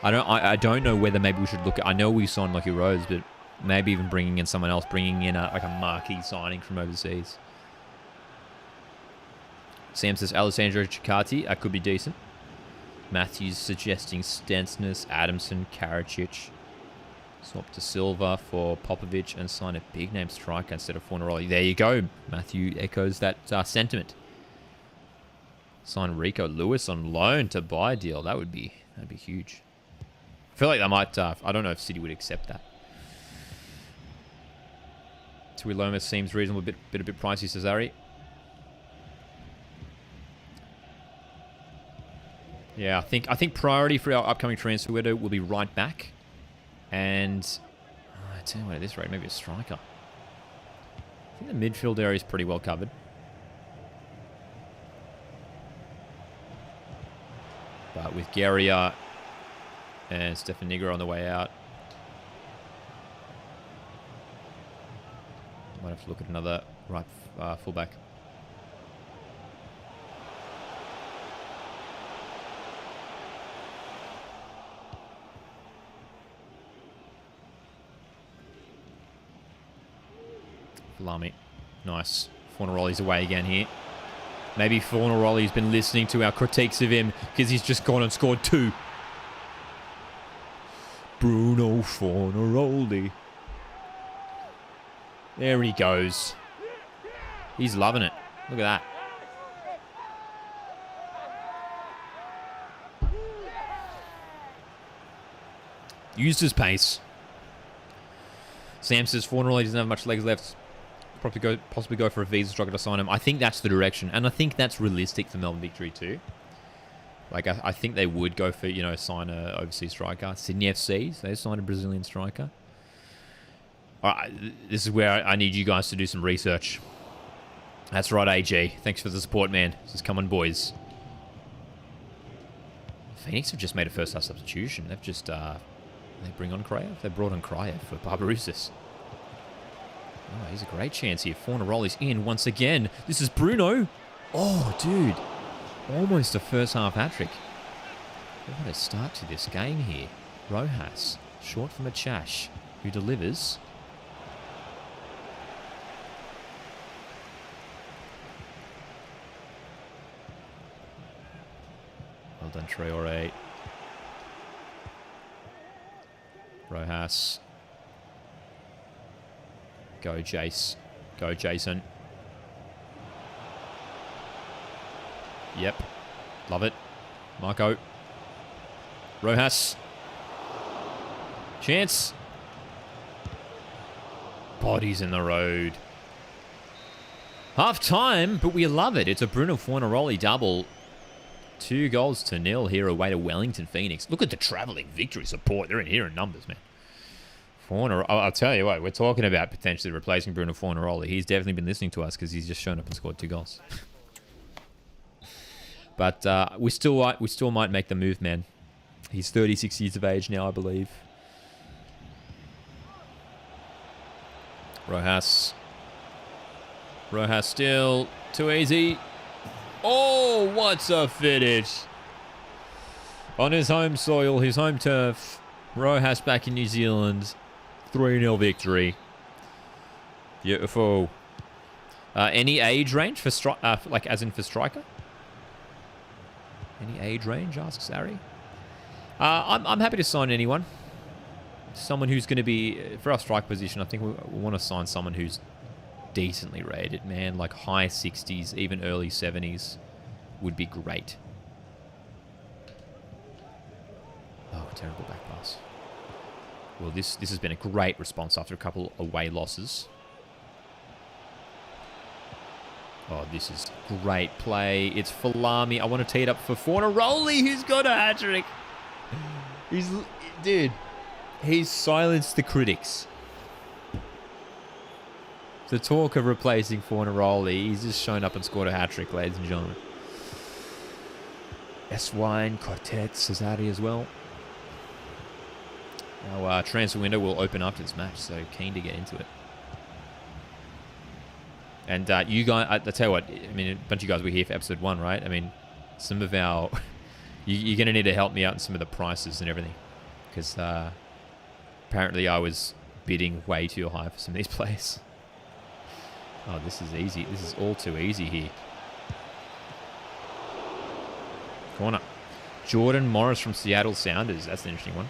I don't know whether maybe we should look at... I know we signed Lucky Rose, but maybe even bringing in someone else, bringing in like a marquee signing from overseas. Sam says Alessandro Ciccati. That could be decent. Matthews suggesting Stensness, Adamson, Karacic. Swap to Silva for Popovic and sign a big-name striker instead of Fornaroli. There you go. Matthew echoes that sentiment. Sign Rico Lewis on loan to buy deal. That'd be huge. I feel like they might. I don't know if City would accept that. Tuiloma seems reasonable, a bit pricey, Cesare. Yeah, I think priority for our upcoming transfer window will be right back, and I tell you what, at this rate, maybe a striker. I think the midfield area is pretty well covered. But with Guerrier and Stefan Nigro on the way out, might have to look at another right fullback. Lamy. Nice. Fornaroli's away again here. Maybe Fornaroli's been listening to our critiques of him because he's just gone and scored 2. Bruno Fornaroli. There he goes. He's loving it. Look at that. Used his pace. Sam says Fornaroli doesn't have much legs left. Possibly go for a visa striker to sign him. I think that's the direction, and I think that's realistic for Melbourne Victory too. Like I think they would go for, you know, sign a overseas striker. Sydney FC, they signed a Brazilian striker. All right, this is where I need you guys to do some research. That's right, AG. Thanks for the support, man. Just come on, boys. Phoenix have just made a first-half substitution. They've just they bring on Kraev. They brought on Kraev for Barbarousis. Oh, here's a great chance here. Fornaroli's in once again. This is Bruno. Oh, dude. Almost a first-half hat-trick. What a start to this game here. Rojas, short from Achash, who delivers. Well done, Traore. Rojas. Go, Jace. Go, Jason. Yep. Love it. Marco. Rojas. Chance. Bodies in the road. Half time, but we love it. It's a Bruno Fornaroli double. 2-0 here away to Wellington Phoenix. Look at the travelling victory support. They're in here in numbers, man. I'll tell you what, we're talking about potentially replacing Bruno Fornaroli. He's definitely been listening to us because he's just shown up and scored 2 goals. But we still might make the move, man. He's 36 years of age now, I believe. Rojas still too easy. Oh, what's a finish! On his home soil, his home turf. Rojas back in New Zealand. 3-0 victory. Beautiful. Any age range for like as in for striker? Any age range? Asks Harry. I'm happy to sign anyone. Someone who's going to be for our strike position. I think we want to sign someone who's decently rated, man. Like high 60s, even early 70s would be great. Oh, terrible back pass. Well, this has been a great response after a couple away losses. Oh, this is great play. It's Falami. I want to tee it up for Fornaroli, who's got a hat-trick. He's silenced the critics. The talk of replacing Fornaroli, he's just shown up and scored a hat-trick, ladies and gentlemen. S-Wine, Quartet, Cesare as well. Our transfer window will open after this match, so keen to get into it. And you guys, I tell you what, I mean, a bunch of you guys were here for episode 1, right? I mean, some of our... you're going to need to help me out in some of the prices and everything. Because apparently I was bidding way too high for some of these players. Oh, this is easy. This is all too easy here. Corner. Jordan Morris from Seattle Sounders. That's an interesting one.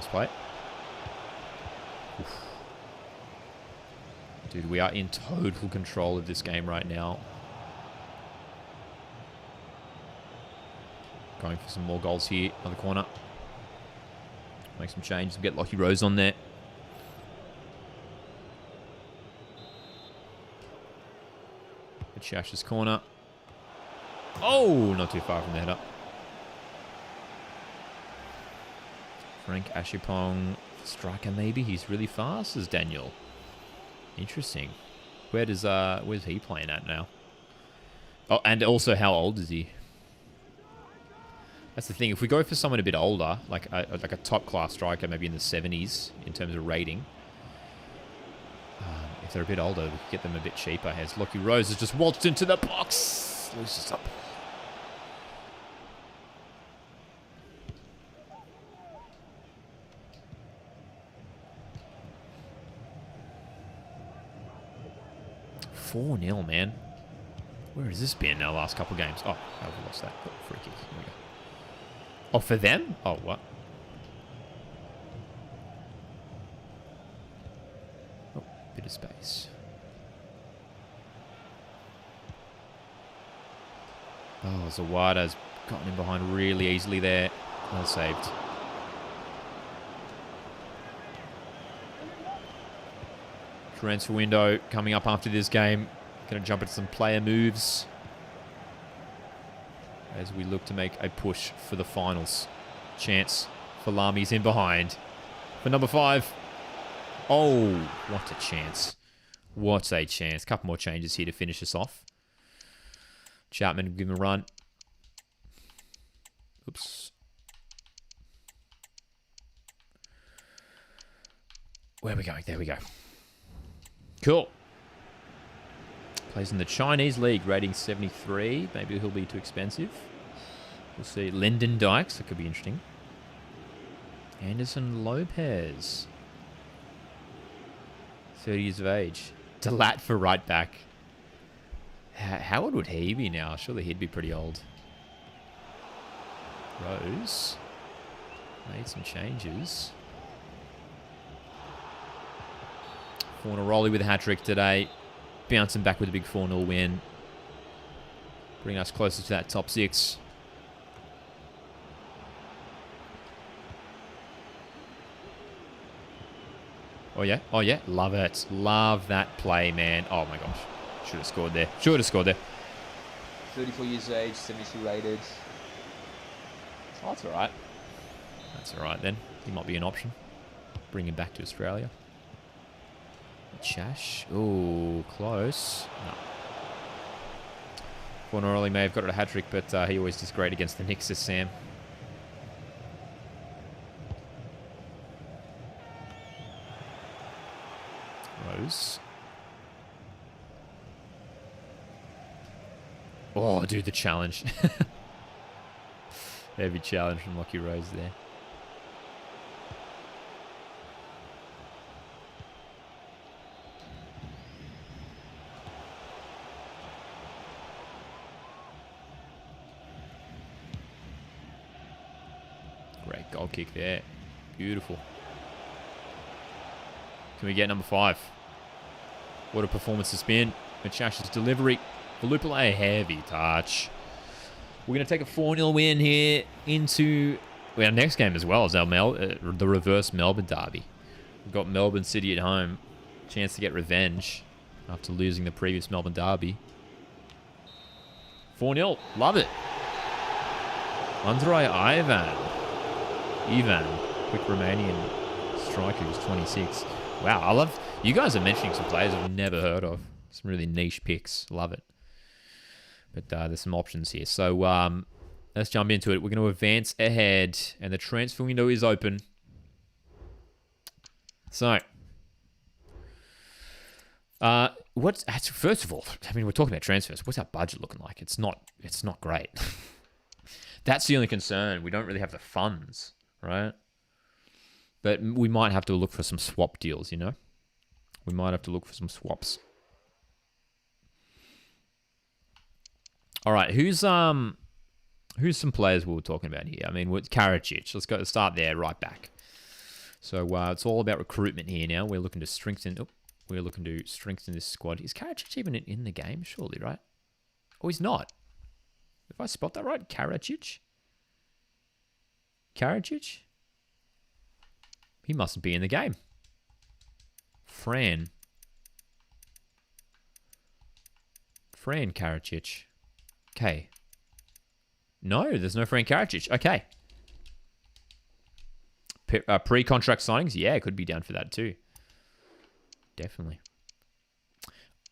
play. Oof. Dude, we are in total control of this game right now. Going for some more goals here on the corner. Make some changes and get Lockie Rose on there. Chash's corner. Oh, not too far from the header. Frank Ashipong, striker maybe. He's really fast as Daniel. Interesting. Where's he playing at now? Oh, and also how old is he? That's the thing. If we go for someone a bit older, like a top class striker, maybe in the 70s in terms of rating. If they're a bit older, we could get them a bit cheaper. As Lockie Rose has just waltzed into the box. Loses up. "4-0, man. Where has this been our last couple of games? Oh, I've lost that. Oh, free kick. Here we go. Oh, for them? Oh, what? Oh, bit of space. Oh, Zawada's gotten in behind really easily there. Well saved. Transfer window coming up after this game. Going to jump into some player moves as we look to make a push for the finals. Chance for Lami's in behind. For number 5. Oh, what a chance. What a chance. Couple more changes here to finish us off. Chapman, give him a run. Oops. Where are we going? There we go. Cool. Plays in the Chinese League, rating 73. Maybe he'll be too expensive. We'll see. Lyndon Dykes, that could be interesting. Anderson Lopez. 30 years of age. Delat for right back. How old would he be now? Surely he'd be pretty old. Rose. Made some changes. Fornaroli with a hat-trick today. Bouncing back with a big 4-0 win. Bringing us closer to that top 6. Oh, yeah? Oh, yeah? Love it. Love that play, man. Oh, my gosh. Should have scored there. Should have scored there. 34 years of age, 72 rated. Oh, that's all right. That's all right, then. He might be an option. Bring him back to Australia. Chash. Oh, close. No. Fornaroli may have got a hat-trick, but he always does great against the Knicks, says Sam. Rose. Oh, dude, the challenge. Heavy challenge from Lockie Rose there. Great goal kick there. Beautiful. Can we get number 5? What a performance it's been. Machash's delivery. Valupala, heavy touch. We're going to take a 4-0 win here into our next game as well as our the reverse Melbourne derby. We've got Melbourne City at home. Chance to get revenge after losing the previous Melbourne derby. 4-0. Love it. Andrei Ivan, quick Romanian striker who's 26. Wow, I love... You guys are mentioning some players I've never heard of. Some really niche picks. Love it. But there's some options here. So let's jump into it. We're going to advance ahead. And the transfer window is open. So, first of all, I mean, we're talking about transfers. What's our budget looking like? It's not great. That's the only concern. We don't really have the funds, right? But we might have to look for some swap deals, you know? We might have to look for some swaps. All right, who's some players we were talking about here? I mean, Karadzic. Let's start there, right back. So it's all about recruitment here now. We're looking to strengthen. Oh, we're looking to strengthen this squad. Is Karacic even in the game? Surely, right? Oh, he's not. If I spot that right, Karacic. He mustn't be in the game. Fran Karacic. Okay. No, there's no Fran Karacic. Okay. Pre-contract signings? Yeah, could be down for that too. Definitely.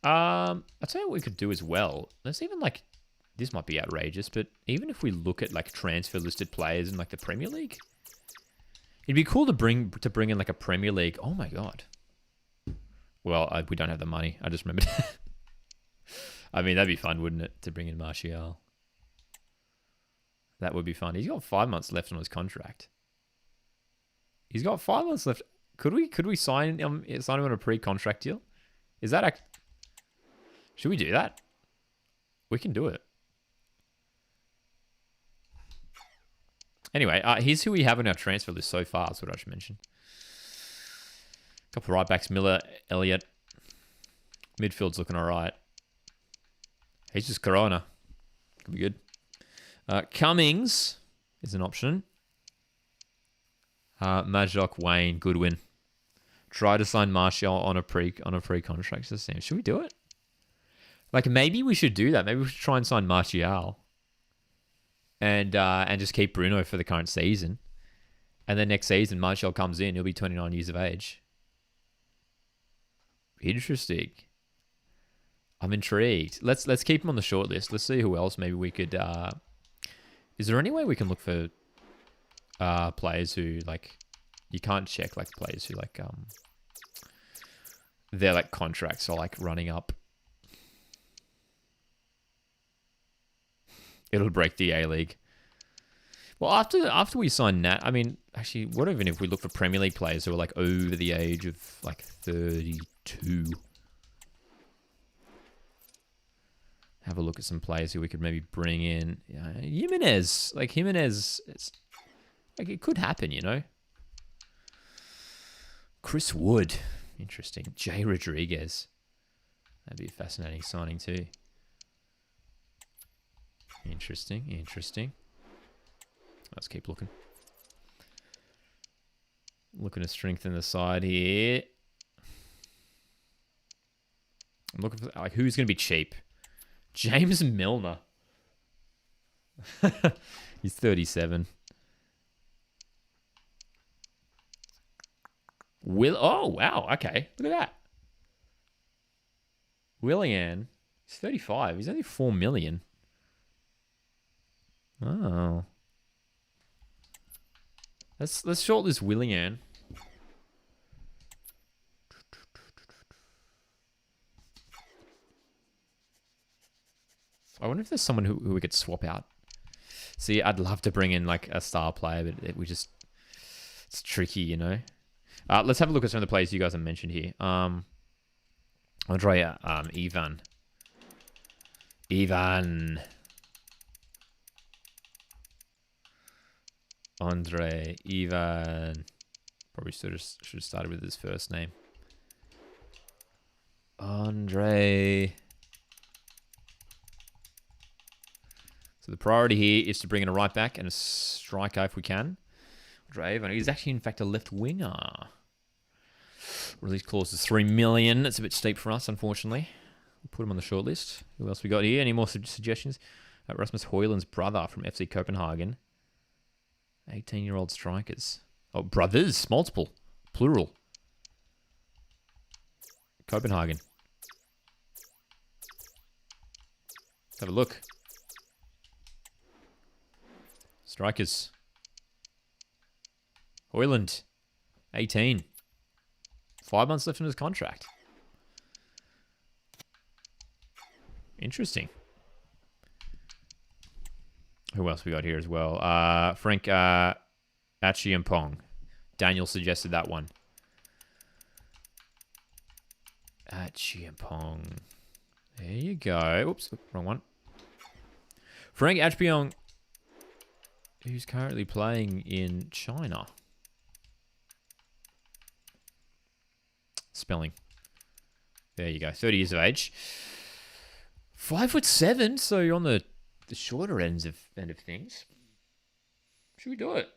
I'll tell you what we could do as well. Let's even like, this might be outrageous, but even if we look at like transfer listed players in like the Premier League, it'd be cool to bring in like a Premier League. Oh my God. Well, we don't have the money. I just remembered. I mean, that'd be fun, wouldn't it? To bring in Martial. That would be fun. He's got 5 months left on his contract. He's got 5 months left. Could we sign him on a pre-contract deal? Is that should we do that? We can do it. Anyway, here's who we have on our transfer list so far. That's what I should mention. Couple right backs, Miller, Elliott. Midfield's looking all right. He's just Corona. Could be good. Cummings is an option. Majok, Wayne, Goodwin. Try to sign Martial on a pre-contract system. Should we do it? Like, maybe we should do that. Maybe we should try and sign Martial. And just keep Bruno for the current season. And then next season, Martial comes in. He'll be 29 years of age. Interesting. I'm intrigued. Let's keep him on the short list. Let's see who else maybe we could... is there any way we can look for players who, like... You can't check, like, players who, like... their, like, contracts are, like, running up. It'll break the A-League. Well, after we sign Nat... I mean, actually, what even if we look for Premier League players who are, like, over the age of, like, 32... Have a look at some players who we could maybe bring in. Jimenez. Like, Jimenez... Like, it could happen, you know? Chris Wood. Interesting. Jay Rodriguez. That'd be a fascinating signing too. Interesting. Let's keep looking. Looking to strengthen the side here. I'm looking for, like, who's going to be cheap? James Milner. He's 37. Oh, wow. Okay. Look at that. Willian. He's 35. He's only 4 million. Oh. Let's shortlist Willian. I wonder if there's someone who we could swap out. See, I'd love to bring in like a star player, but it's tricky, you know. Let's have a look at some of the players you guys have mentioned here. Andre, Ivan. Andre, Ivan. Probably should have started with his first name. Andre. So the priority here is to bring in a right back and a striker if we can. Andre Ivan. He's actually, in fact, a left winger. Release clause is 3 million. It's a bit steep for us, unfortunately. We'll put him on the short list. Who else we got here? Any more suggestions? Rasmus Højlund's brother from FC Copenhagen. 18-year-old strikers. Oh, brothers. Multiple. Plural. Copenhagen. Let's have a look. Strikers. Højlund. 18. 5 months left on his contract. Interesting. Who else we got here as well? Frank Achiampong. Daniel suggested that one. Achiampong. There you go. Oops, wrong one. Frank Achiampong, who's currently playing in China. spelling. There you go. 30 years of age. 5'7", so you're on the shorter ends of things. Should we do it?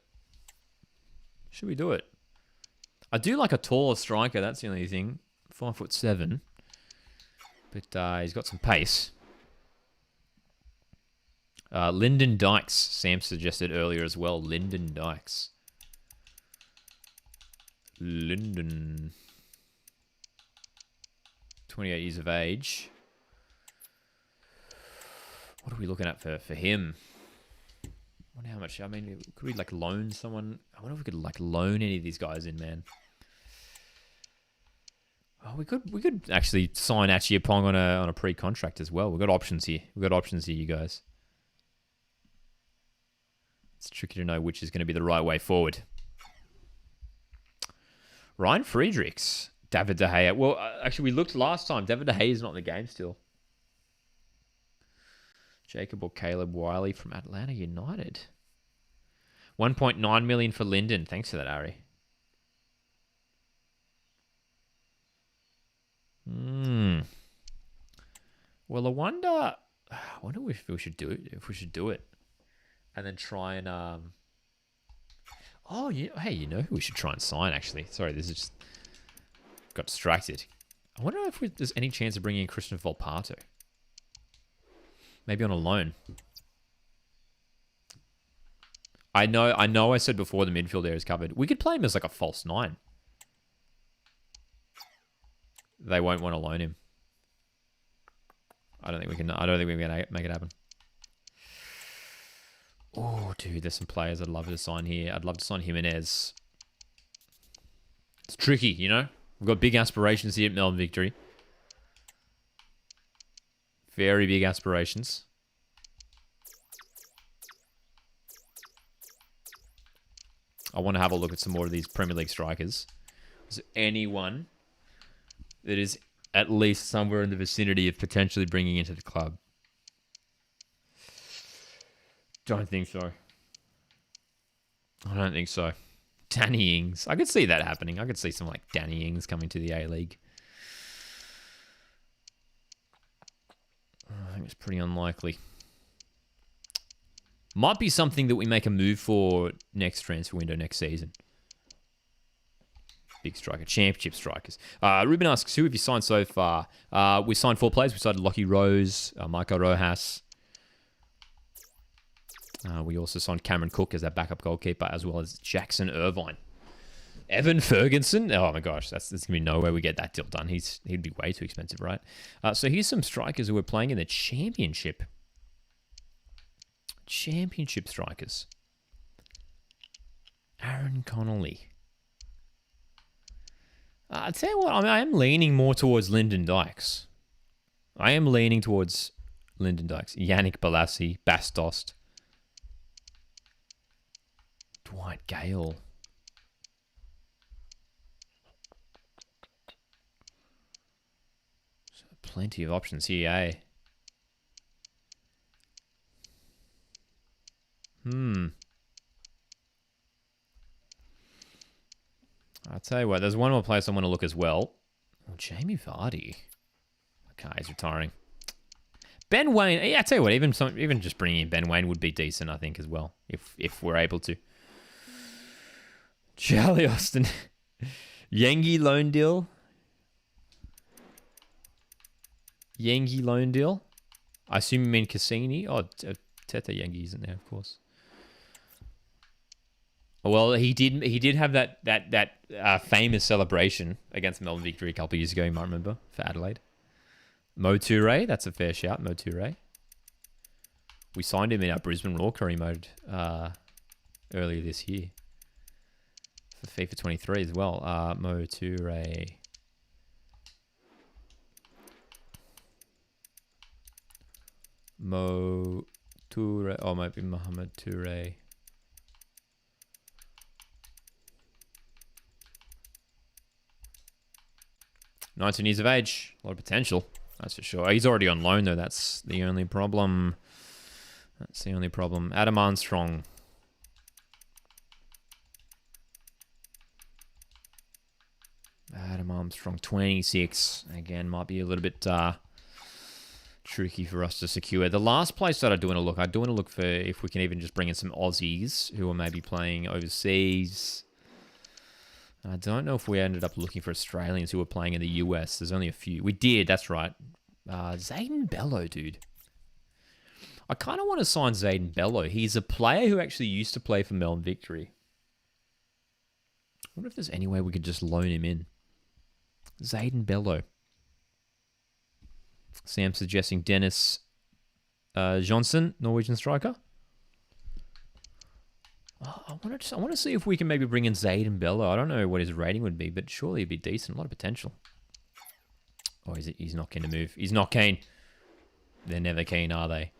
Should we do it? I do like a taller striker. That's the only thing. 5'7", but he's got some pace. Lyndon Dykes, Sam suggested earlier as well. Lyndon Dykes. Lyndon. 28 years of age. What are we looking at for him? I wonder how much. I mean, could we like loan someone? I wonder if we could like loan any of these guys in, man. Oh, we could actually sign Achiapong on a pre-contract as well. We've got options here. You guys. It's tricky to know which is going to be the right way forward. Ryan Friedrichs. David De Gea. Well, actually, we looked last time. David De Gea is not in the game still. Jacob or Caleb Wiley from Atlanta United. 1.9 million for Lyndon. Thanks for that, Ari. Well, I wonder if we should do it. If we should do it, and then try and Oh, yeah. Hey, you know who we should try and sign? Actually, sorry, this is just got distracted. I wonder if there's any chance of bringing in Christian Volpato. Maybe on a loan. I know. I said before the midfield area is covered. We could play him as like a false 9. They won't want to loan him. I don't think we can. I don't think we're gonna make it happen. Oh, dude, there's some players I'd love to sign here. I'd love to sign Jimenez. It's tricky, you know. We've got big aspirations here at Melbourne Victory. Very big aspirations. I want to have a look at some more of these Premier League strikers. Is there anyone that is at least somewhere in the vicinity of potentially bringing into the club? Don't think so. I don't think so. Danny Ings. I could see that happening. I could see some like Danny Ings coming to the A-League. I think it's pretty unlikely. Might be something that we make a move for next transfer window next season. Big striker. Championship strikers. Ruben asks, who have you signed so far? We signed 4 players. We signed Lockie Rose, Michael Rojas. We also signed Cameron Cook as our backup goalkeeper, as well as Jackson Irvine. Evan Ferguson. Oh my gosh, there's gonna be no way we get that deal done. He'd be way too expensive, right? So here's some strikers who are playing in the championship. Championship strikers. Aaron Connolly. I'll tell you what, I am leaning more towards Lyndon Dykes. Yannick Balassi, Bastost. Dwight Gale. So plenty of options here, eh? I'll tell you what, there's one more place I want to look as well. Oh, Jamie Vardy. Okay, he's retiring. Ben Wayne. Yeah, I'll tell you what, even just bringing in Ben Wayne would be decent, I think, as well, if we're able to. Charlie Austin. Yengi loan deal. I assume you mean Cassini. Oh, Teta Yengi isn't there, of course. Well, he did have that famous celebration against Melbourne Victory a couple of years ago, you might remember, for Adelaide. Mo Toure, that's a fair shout, Mo Toure. We signed him in our Brisbane Raw Career Mode earlier this year. For FIFA 23 as well. Mo Toure. Mo Toure. Oh, it might be Mohamed Toure. "19 years of age. A lot of potential. That's for sure. He's already on loan, though. That's the only problem. Adam Armstrong. Armstrong, 26. Again, might be a little bit tricky for us to secure. The last place that I do want to look for if we can even just bring in some Aussies who are maybe playing overseas. I don't know if we ended up looking for Australians who were playing in the US. There's only a few. We did, that's right. Zayden Bello, dude. I kind of want to sign Zayden Bello. He's a player who actually used to play for Melbourne Victory. I wonder if there's any way we could just loan him in. Zayden Bello. Sam suggesting Dennis Johnson, Norwegian striker. Oh, I want to see if we can maybe bring in Zayden Bello. I don't know what his rating would be, but surely it'd be decent. A lot of potential. Oh, he's not keen to move. He's not keen. They're never keen, are they?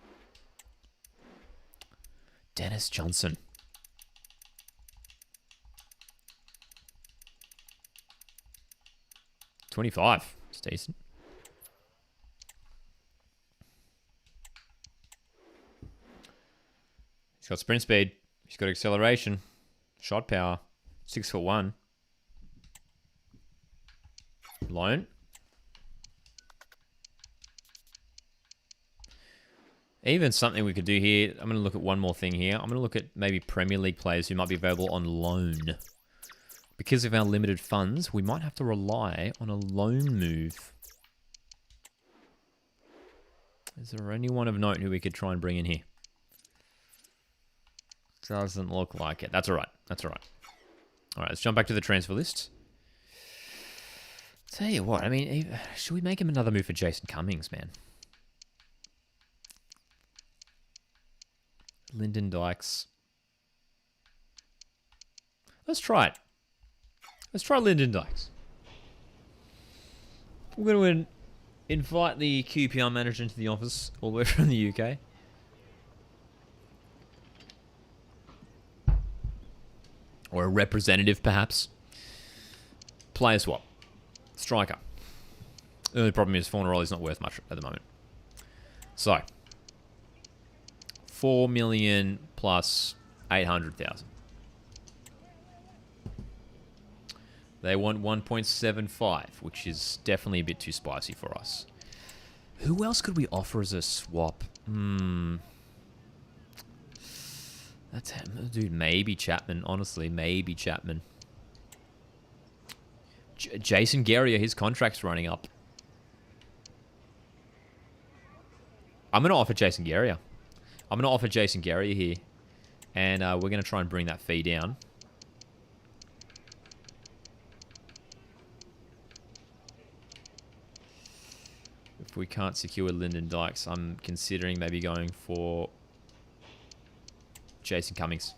Dennis Johnson. $25. It's decent. He's got sprint speed. He's got acceleration. Shot power. 6'1". Loan. Even something we could do here, I'm going to look at one more thing here. I'm going to look at maybe Premier League players who might be available on loan. Because of our limited funds, we might have to rely on a loan move. Is there anyone of note who we could try and bring in here? Doesn't look like it. That's all right. That's all right. All right, let's jump back to the transfer list. Tell you what, I mean, should we make him another move for Jason Cummings, man? Lyndon Dykes. Let's try it. Let's try Lyndon Dykes. We're going to invite the QPR manager into the office all the way from the UK. Or a representative, perhaps. Player swap. Striker. The only problem is Fornaroli's not worth much at the moment. So, 4 million plus 800,000. They want 1.75, which is definitely a bit too spicy for us. Who else could we offer as a swap? That's, dude, maybe Chapman. Honestly, maybe Chapman. Jason Guerrier, his contract's running up. I'm going to offer Jason Guerrier. I'm going to offer Jason Guerrier here. And we're going to try and bring that fee down. If we can't secure Lyndon Dykes, I'm considering maybe going for Jason Cummings.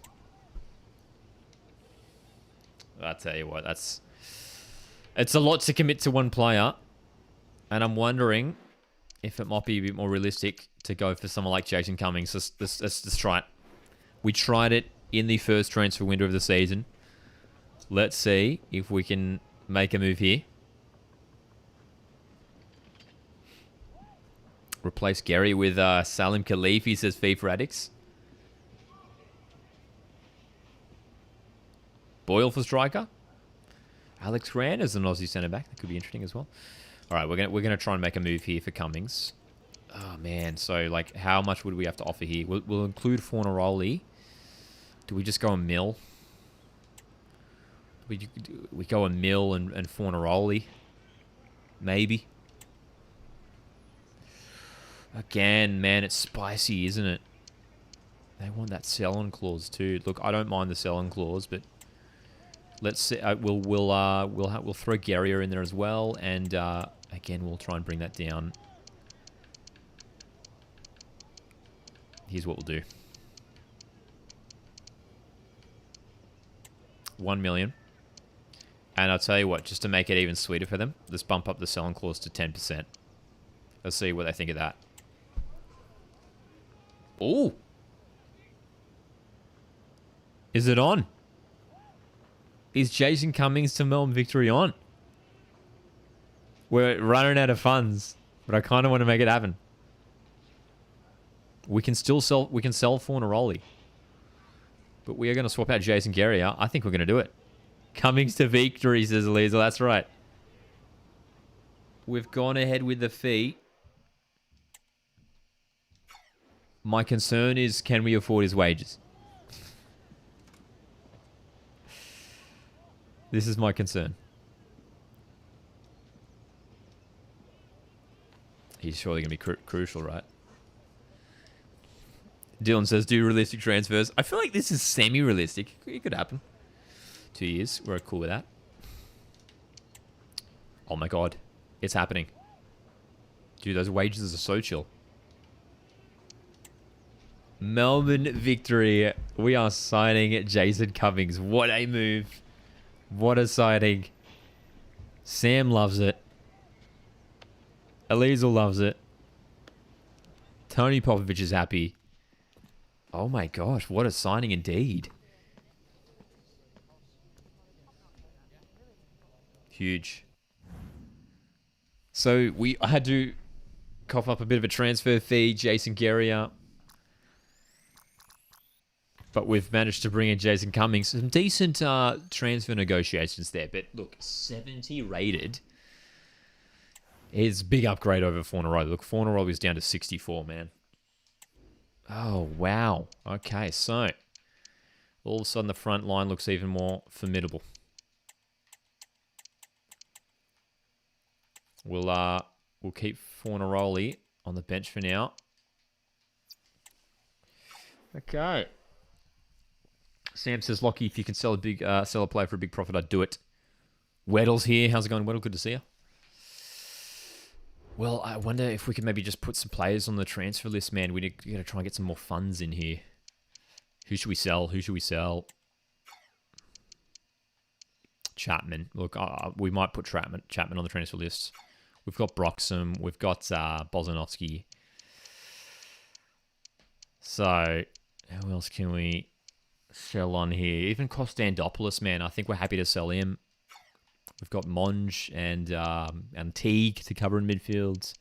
I tell you what, it's a lot to commit to one player. And I'm wondering if it might be a bit more realistic to go for someone like Jason Cummings. Let's just try it. We tried it in the first transfer window of the season. Let's see if we can make a move here. Replace Gary with Salim Khalifi, says FIFA Addicts. Boyle for striker. Alex Grant as an Aussie centre-back. That could be interesting as well. All right, we're gonna try and make a move here for Cummings. Oh, man. So, like, how much would we have to offer here? We'll include Fornaroli. Do we just go a mil? We go a mil and Fornaroli? Maybe. Again, man, it's spicy, isn't it? They want that sell-on clause too. Look, I don't mind the sell-on clause, but let's see. We'll throw Guerrier in there as well, and again, we'll try and bring that down. Here's what we'll do. 1 million. And I'll tell you what, just to make it even sweeter for them, let's bump up the sell-on clause to 10%. Let's see what they think of that. Oh! Is it on? Is Jason Cummings to Melbourne Victory on? We're running out of funds, but I kind of want to make it happen. We can still sell. We can sell Fornaroli, but we are going to swap out Jason Guerrier. I think we're going to do it. Cummings to Victory, says Eliza. That's right. We've gone ahead with the fee. My concern is, can we afford his wages? This is my concern. He's surely going to be crucial, right? Dylan says, do realistic transfers. I feel like this is semi-realistic. It could happen. 2 years. We're cool with that. Oh my god. It's happening. Dude, those wages are so chill. Melbourne Victory. We are signing Jason Cummings. What a move. What a signing. Sam loves it. Elizel loves it. Tony Popovich is happy. Oh my gosh, what a signing indeed. Huge. So I had to cough up a bit of a transfer fee, Jason Guerrier. But we've managed to bring in Jason Cummings. Some decent transfer negotiations there. But look, 70 rated is a big upgrade over Fornaroli. Look, Fornaroli is down to 64, man. Oh, wow. Okay, so all of a sudden the front line looks even more formidable. We'll keep Fornaroli on the bench for now. Okay. Sam says, Lockie, if you can sell a player for a big profit, I'd do it. Weddle's here. How's it going, Weddle? Good to see you. Well, I wonder if we could maybe just put some players on the transfer list, man. We got to try and get some more funds in here. Who should we sell? Who should we sell? Chapman. Look, we might put Chapman on the transfer list. We've got Broxham. We've got Bozanovsky. So, who else can we sell on here? Even Kostandopoulos, man. I think we're happy to sell him. We've got Monge and Teague to cover in midfields.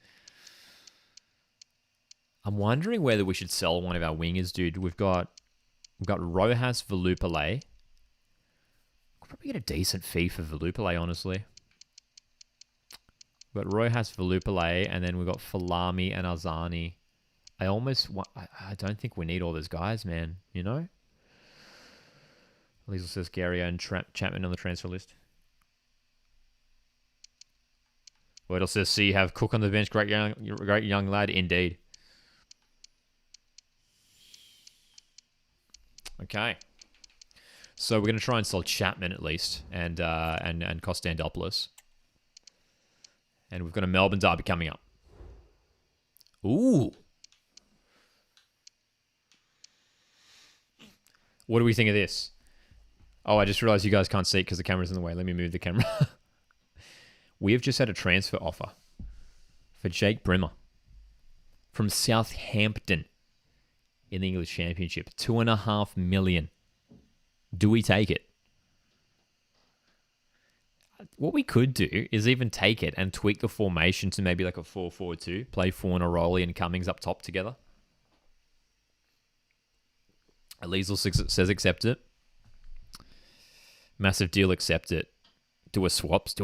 I'm wondering whether we should sell one of our wingers, dude. We've got Rojas, Velupale. We'll probably get a decent fee for Velupale, honestly. We've got Rojas, Velupale, and then we've got Falami and Arzani. I don't think we need all those guys, man. You know? Liesel says Gary and Chapman on the transfer list. Weddle says, see, you have Cook on the bench. Great young lad, indeed. Okay. So we're going to try and sell Chapman at least, and Kostandopoulos. And we've got a Melbourne derby coming up. Ooh. What do we think of this? Oh, I just realized you guys can't see it because the camera's in the way. Let me move the camera. We have just had a transfer offer for Jake Brimmer from Southampton in the English Championship. $2.5 million. Do we take it? What we could do is even take it and tweak the formation to maybe like a 4-4-2. Play Fornaroli and Cummings up top together. Elizel says accept it. Massive deal, accept it. Do a swaps,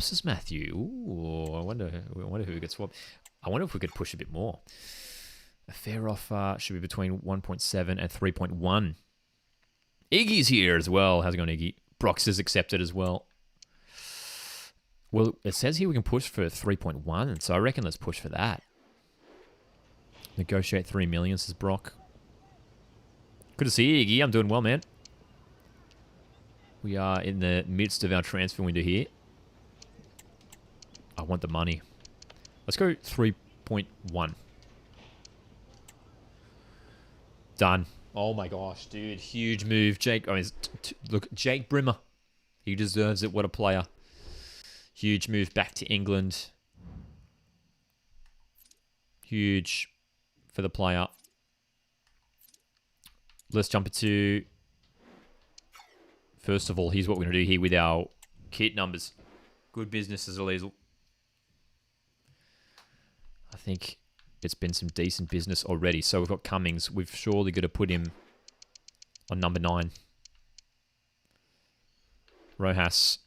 says Matthew. Ooh, I wonder who gets swapped. I wonder if we could push a bit more. A fair offer should be between 1.7 and 3.1. Iggy's here as well. How's it going, Iggy? Brox is accepted as well. Well, it says here we can push for 3.1, so I reckon let's push for that. Negotiate 3 million, says Brock. Good to see you, Iggy. I'm doing well, man. We are in the midst of our transfer window here. I want the money. Let's go 3.1. Done. Oh my gosh, dude. Huge move. Look, Jake Brimmer. He deserves it. What a player. Huge move back to England. Huge for the player. Let's jump into... First of all, here's what we're going to do here with our kit numbers. Good business as a Liesel. I think it's been some decent business already. So we've got Cummings. We've surely got to put him on number 9. Rojas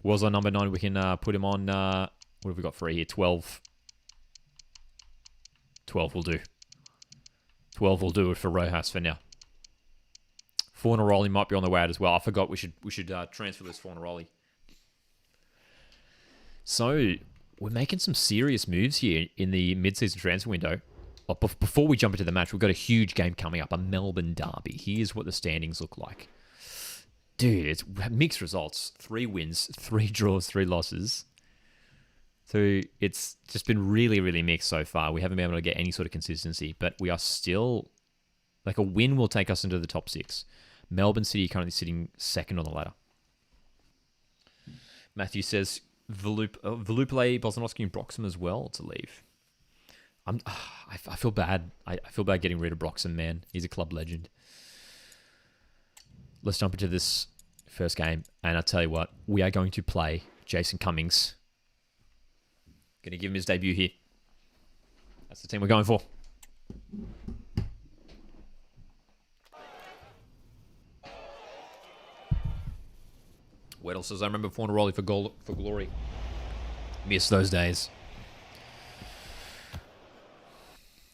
was on number 9. We can put him on What have we got free here? 12. 12 will do. 12 will do it for Rojas for now. Fornaroli might be on the way out as well. I forgot we should transfer this Fornaroli. So, we're making some serious moves here in the mid-season transfer window. Before we jump into the match, we've got a huge game coming up, a Melbourne derby. Here's what the standings look like. Dude, it's mixed results. 3 wins, 3 draws, 3 losses. So it's just been really, really mixed so far. We haven't been able to get any sort of consistency, but we are still... Like, a win will take us into the top 6. Melbourne City currently sitting second on the ladder. Matthew says, Velupile, Bosnowski, and Broxham as well to leave. I feel bad. I feel bad getting rid of Broxham, man. He's a club legend. Let's jump into this first game. And I'll tell you what, we are going to play Jason Cummings. Going to give him his debut here. That's the team we're going for. Weddle says, I remember Fornaroli for Glory. Miss those days.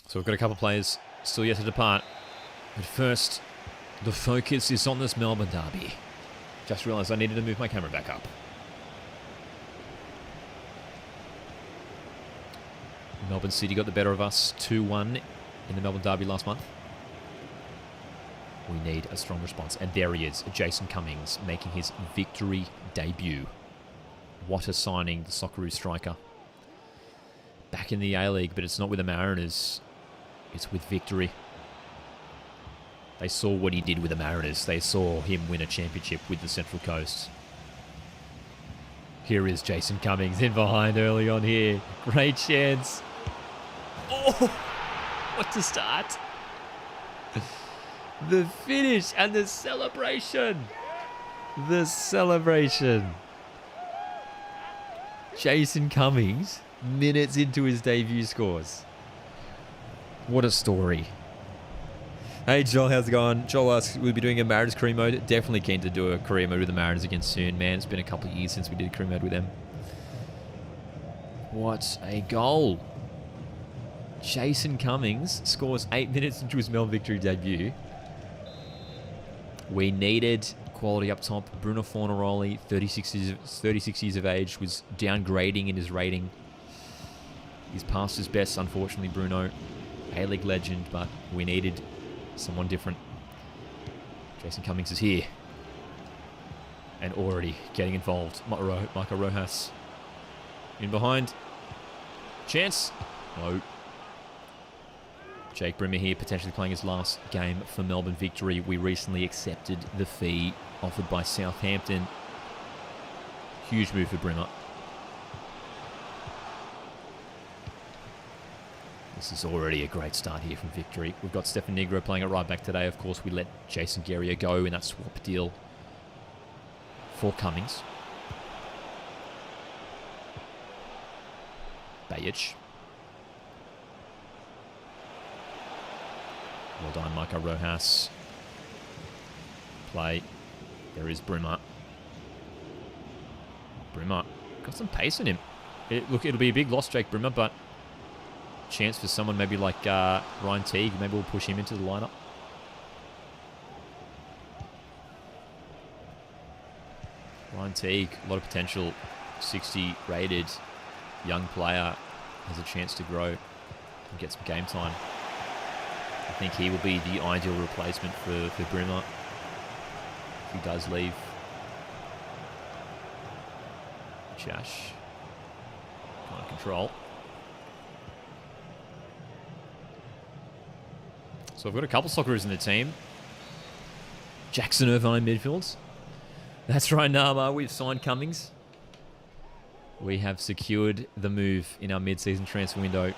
So we've got a couple of players still yet to depart. But first, the focus is on this Melbourne derby. Just realised I needed to move my camera back up. Melbourne City got the better of us 2-1 in the Melbourne derby last month. We need a strong response. And there he is, Jason Cummings, making his victory debut. What a signing, the Socceroos striker. Back in the A-League, but it's not with the Mariners. It's with Victory. They saw what he did with the Mariners. They saw him win a championship with the Central Coast. Here is Jason Cummings in behind early on here. Great chance. Oh, what a start. The finish and the celebration. The celebration. Jason Cummings, minutes into his debut, scores. What a story. Hey Joel, how's it going? Joel asks, we'll be doing a Mariners career mode. Definitely keen to do a career mode with the Mariners again soon, man. It's been a couple of years since we did a career mode with them. What a goal. Jason Cummings scores 8 minutes into his Melbourne Victory debut. We needed quality up top. Bruno Fornaroli, 36 years of age, was downgrading in his rating. He's past his best, unfortunately, Bruno. A-League legend, but we needed someone different. Jason Cummings is here. And already getting involved. Michael Rojas in behind. Chance. No. Jake Brimmer here, potentially playing his last game for Melbourne Victory. We recently accepted the fee offered by Southampton. Huge move for Brimmer. This is already a great start here from Victory. We've got Stefan Negro playing at right back today. Of course, we let Jason Guerrier go in that swap deal for Cummings. Bajic. Well done, Michael Rojas. Play. There is Brimmer. Brimmer got some pace in him. Look, it'll be a big loss, Jake Brimmer, but chance for someone maybe like Ryan Teague. Maybe we'll push him into the lineup. Ryan Teague, a lot of potential. 60 rated young player, has a chance to grow and get some game time. I think he will be the ideal replacement for Brimmer if he does leave. Chash. Kind of control. So I've got a couple Socceroos in the team. Jackson Irvine midfields. That's right, Nama. We've signed Cummings. We have secured the move in our mid-season transfer window.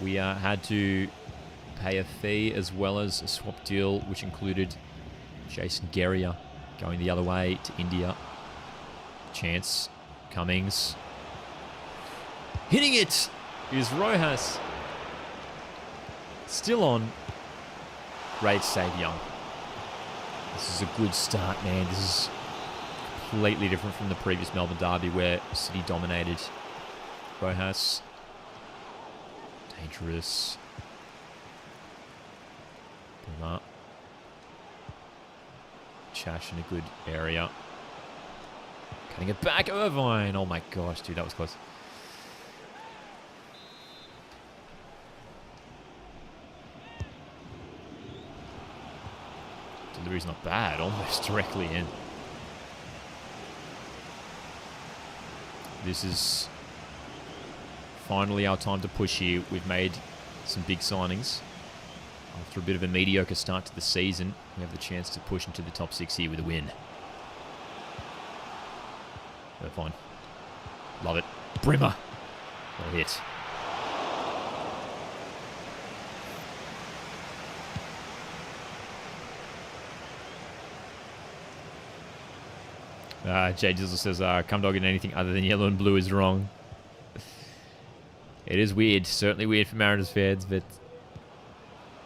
We had to pay a fee as well as a swap deal, which included Jason Guerrier going the other way to India. Chance. Cummings. Hitting it is Rojas. Still on. Great save, Young. This is a good start, man. This is completely different from the previous Melbourne derby where City dominated. Rojas. Dangerous. Boomer. Chash in a good area. Cutting it back. Irvine. Oh my gosh, dude, that was close. Delivery's not bad. Almost directly in. This is finally our time to push here. We've made some big signings. After a bit of a mediocre start to the season, we have the chance to push into the top 6 here with a win. They're fine. Love it. Brimmer. What a hit. Jay Dizzle says, come dog in anything other than yellow and blue is wrong. It is weird. Certainly weird for Mariners fans, but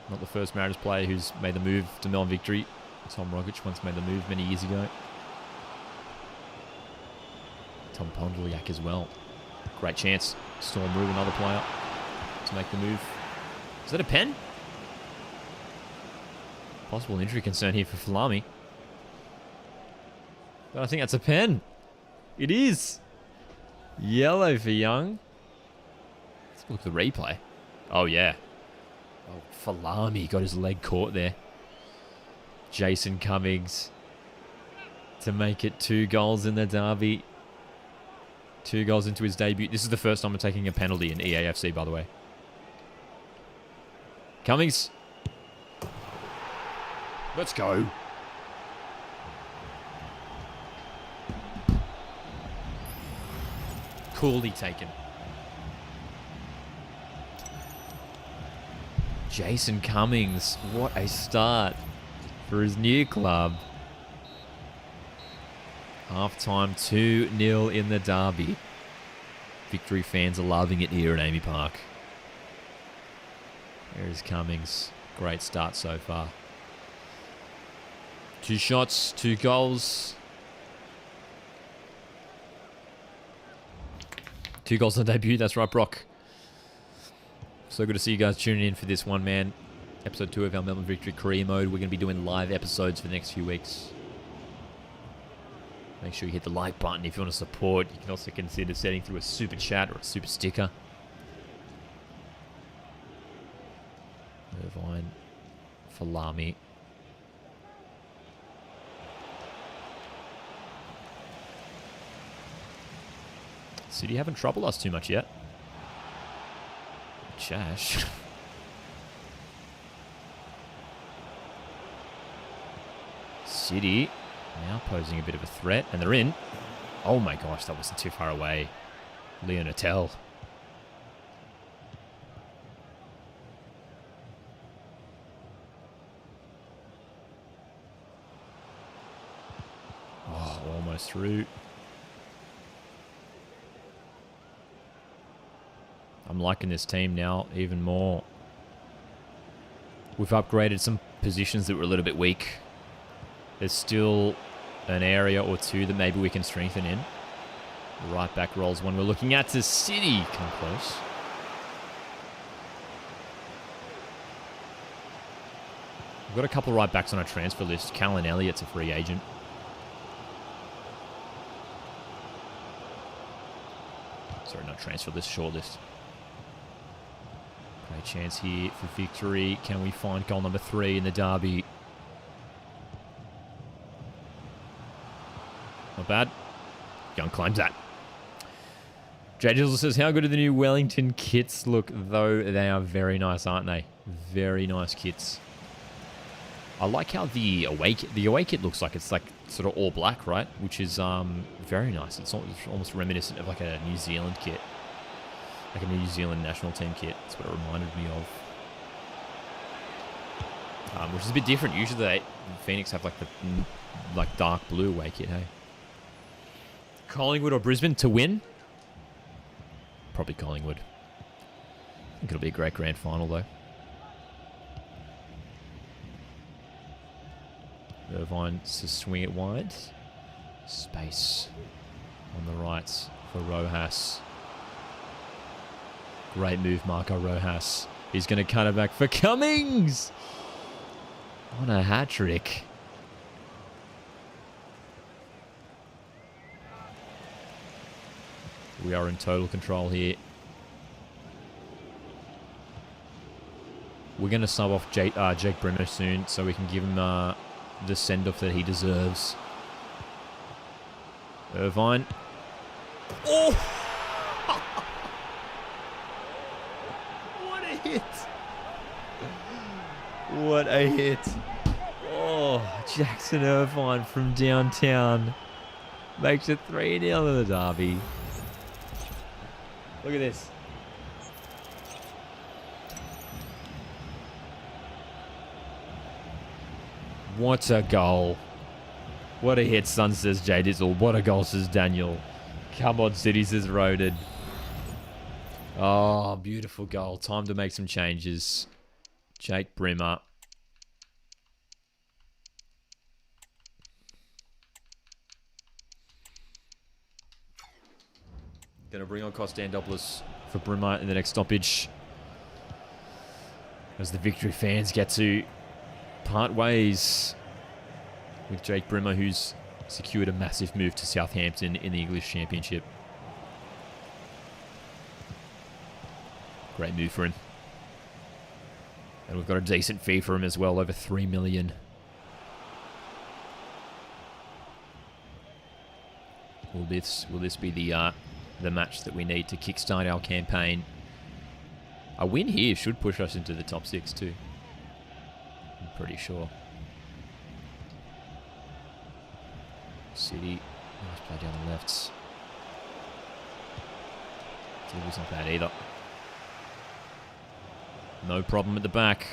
not the first Mariners player who's made the move to Melbourne Victory. Tom Rogic once made the move many years ago. Tom Pondoliak as well. Great chance. Storm Rue, another player to make the move. Is that a pen? Possible injury concern here for Falami. But I think that's a pen. It is. Yellow for Young. Let's look at the replay. Oh, yeah. Oh, Falami got his leg caught there. Jason Cummings to make it 2 goals in the derby. 2 goals into his debut. This is the first time we're taking a penalty in EAFC, by the way. Cummings. Let's go. Coolly taken. Jason Cummings, what a start for his new club. Half-time 2-0 in the derby. Victory fans are loving it here at Amy Park. There's Cummings. Great start so far. 2 shots, 2 goals. 2 goals on debut, that's right, Brock. So good to see you guys tuning in for this one, man. Episode 2 of our Melbourne Victory Career Mode. We're going to be doing live episodes for the next few weeks. Make sure you hit the like button if you want to support. You can also consider setting through a super chat or a super sticker. Irvine. Falami. City haven't troubled us too much yet. Chash. City now posing a bit of a threat, and they're in. Oh my gosh, that wasn't too far away. Leon Attell. Oh, almost through. I'm liking this team now even more. We've upgraded some positions that were a little bit weak. There's still an area or two that maybe we can strengthen in. The right back rolls one we're looking at to City. Come close. We've got a couple of right backs on our transfer list. Callan Elliott's a free agent. Sorry, not transfer list, short list. Great chance here for victory. Can we find goal number 3 in the derby? Not bad. Young climbs that. Jay Jizzle says, how good do the new Wellington kits look, though they are very nice, aren't they? Very nice kits. I like how the away kit looks like it's like sort of all black, right? Which is very nice. It's almost reminiscent of like a New Zealand kit. Like a New Zealand national team kit. That's what it reminded me of. Which is a bit different. Usually Phoenix have like the dark blue away kit, hey? Collingwood or Brisbane to win? Probably Collingwood. I think it'll be a great grand final, though. Irvine to swing it wide. Space on the right for Rojas. Great move, Marco Rojas. He's going to cut it back for Cummings. What a hat-trick. We are in total control here. We're going to sub off Jake Brimmer soon so we can give him the send-off that he deserves. Irvine. Oh! What a hit. What a hit. Oh, Jackson Irvine from downtown makes it 3-0 in the derby. Look at this. What a goal. What a hit, son, says Jay Dizzle. What a goal, says Daniel. Come on, City, says Roded. Oh, beautiful goal. Time to make some changes. Jake Brimmer. Going to bring on Costandopoulos for Brimmer in the next stoppage. As the Victory fans get to part ways with Jake Brimmer, who's secured a massive move to Southampton in the English Championship. Great move for him. And we've got a decent fee for him as well, over $3 million. Will this be the match that we need to kickstart our campaign? A win here should push us into the top 6 too. I'm pretty sure. City, nice play down the lefts. Delivery's not bad either. No problem at the back.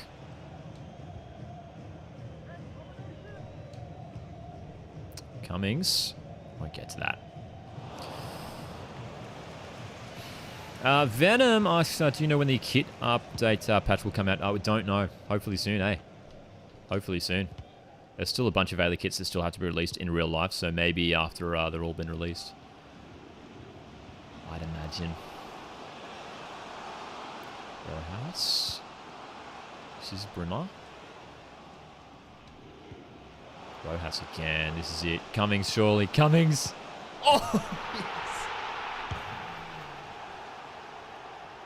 Cummings. Won't get to that. Venom asks, do you know when the kit update patch will come out? I don't know. Hopefully soon, eh? Hopefully soon. There's still a bunch of Ailey kits that still have to be released in real life, so maybe after they're all been released. I'd imagine. Rojas. This is Brimmer. Rojas again. This is it. Cummings, surely. Cummings. Oh, yes.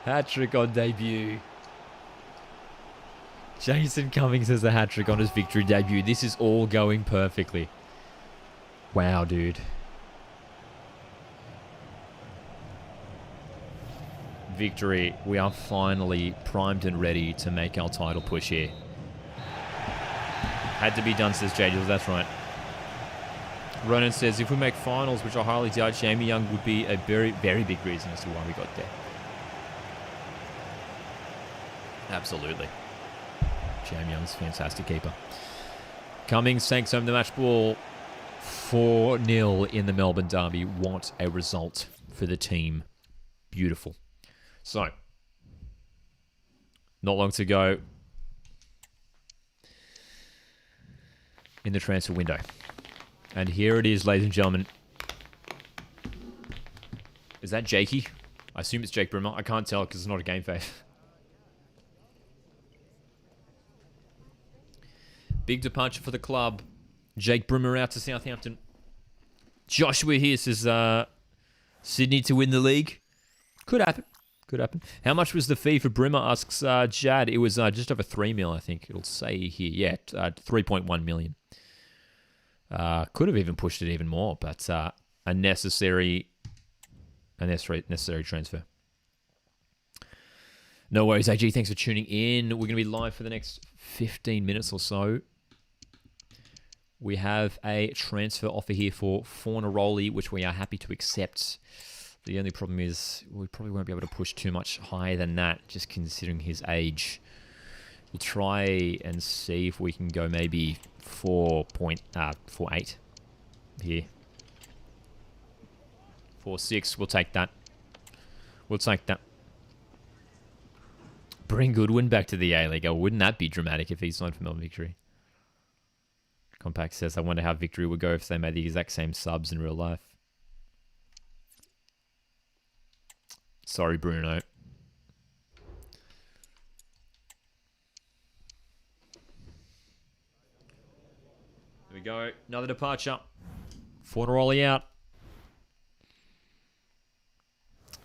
Hat-trick on debut. Jason Cummings has a hat-trick on his Victory debut. This is all going perfectly. Wow, dude. Victory, we are finally primed and ready to make our title push here. Had to be done, says Jadil. That's right. Ronan says, if we make finals, which I highly doubt, Jamie Young would be a very, very big reason as to why we got there. Absolutely. Jamie Young's a fantastic keeper. Cummings takes home the match ball. 4-0 in the Melbourne derby. What a result for the team. Beautiful. So, not long to go in the transfer window. And here it is, ladies and gentlemen. Is that Jakey? I assume it's Jake Brimmer. I can't tell because it's not a game face. Big departure for the club. Jake Brimmer out to Southampton. Joshua here says Sydney to win the league. Could happen. Could happen. How much was the fee for Brimmer, asks Jad. It was just over 3 mil, I think. It'll say here. Yeah, 3.1 million. Could have even pushed it even more, but a necessary transfer. No worries, AG. Thanks for tuning in. We're going to be live for the next 15 minutes or so. We have a transfer offer here for Fornaroli, which we are happy to accept. The only problem is we probably won't be able to push too much higher than that, just considering his age. We'll try and see if we can go maybe 4.48 here. 4.6. We'll take that. We'll take that. Bring Goodwin back to the A-League. Oh, wouldn't that be dramatic if he signed for Melbourne Victory? Compact says, I wonder how Victory would go if they made the exact same subs in real life. Sorry, Bruno. There we go. Another departure. Fortaroli out.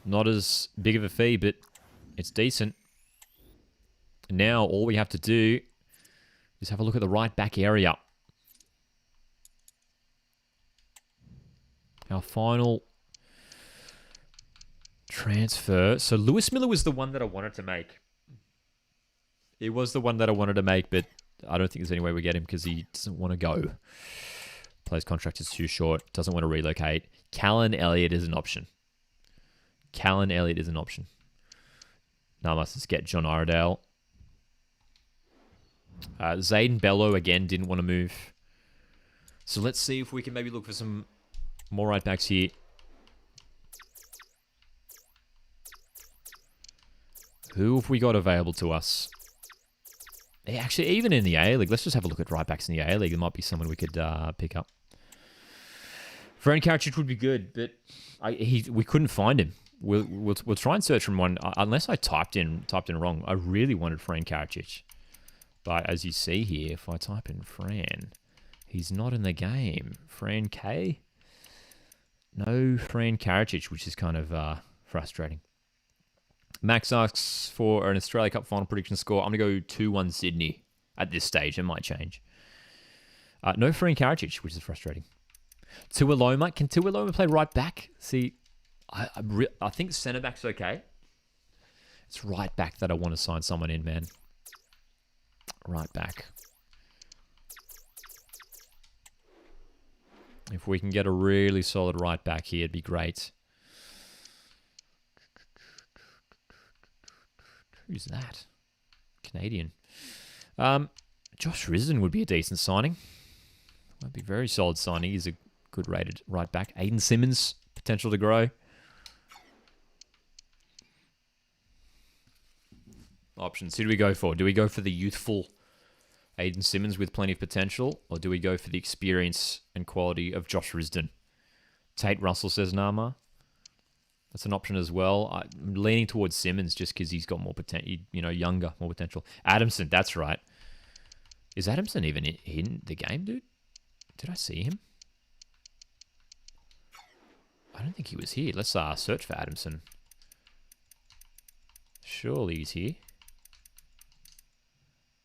Not as big of a fee, but it's decent. Now, all we have to do is have a look at the right back area. Our final transfer. So Lewis Miller was the one that I wanted to make. It was the one that I wanted to make, but I don't think there's any way we get him because he doesn't want to go. Player's contract is too short. Doesn't want to relocate. Callan Elliott is an option. Callan Elliott is an option. Now let's just get John Iredale. Zayden Bello, again, didn't want to move. So let's see if we can maybe look for some more right backs here. Who have we got available to us? Actually, even in the A-League, let's just have a look at right backs in the A-League. There might be someone we could pick up. Fran Karacic would be good, but we couldn't find him. We'll try and search from one, unless I typed in wrong. I really wanted Fran Karacic. But as you see here, if I type in Fran, he's not in the game. Fran K? No Fran Karacic, which is kind of frustrating. Max asks for an Australia Cup final prediction score. I'm going to go 2-1 Sydney at this stage. It might change. No Fran Karacic, which is frustrating. Tuiloma. Can Tuiloma play right back? See, I think centre back's okay. It's right back that I want to sign someone in, man. Right back. If we can get a really solid right back here, it'd be great. Who's that? Canadian. Josh Risden would be a decent signing. Might be a very solid signing. He's a good rated right back. Aiden Simmons, potential to grow. Options. Who do we go for? Do we go for the youthful Aiden Simmons with plenty of potential? Or do we go for the experience and quality of Josh Risden? Tate Russell says Nama. That's an option as well. I'm leaning towards Simmons just because he's got more potential, younger, more potential. Adamson, that's right. Is Adamson even in the game, dude? Did I see him? I don't think he was here. Let's search for Adamson. Surely he's here.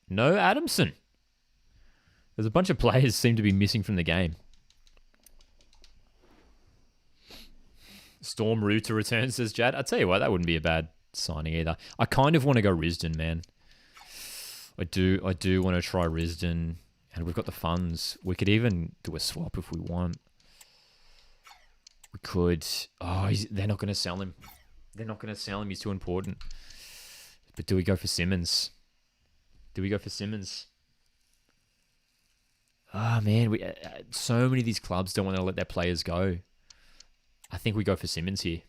No Adamson. There's a bunch of players seem to be missing from the game. Storm Rue to return, says Jad. I tell you what, that wouldn't be a bad signing either. I kind of want to go Risden, man. I do want to try Risden, and we've got the funds. We could even do a swap if we want. We could. Oh, they're not going to sell him. They're not going to sell him. He's too important. But do we go for Simmons? Do we go for Simmons? Ah, man. So many of these clubs don't want to let their players go. I think we go for Simmons here.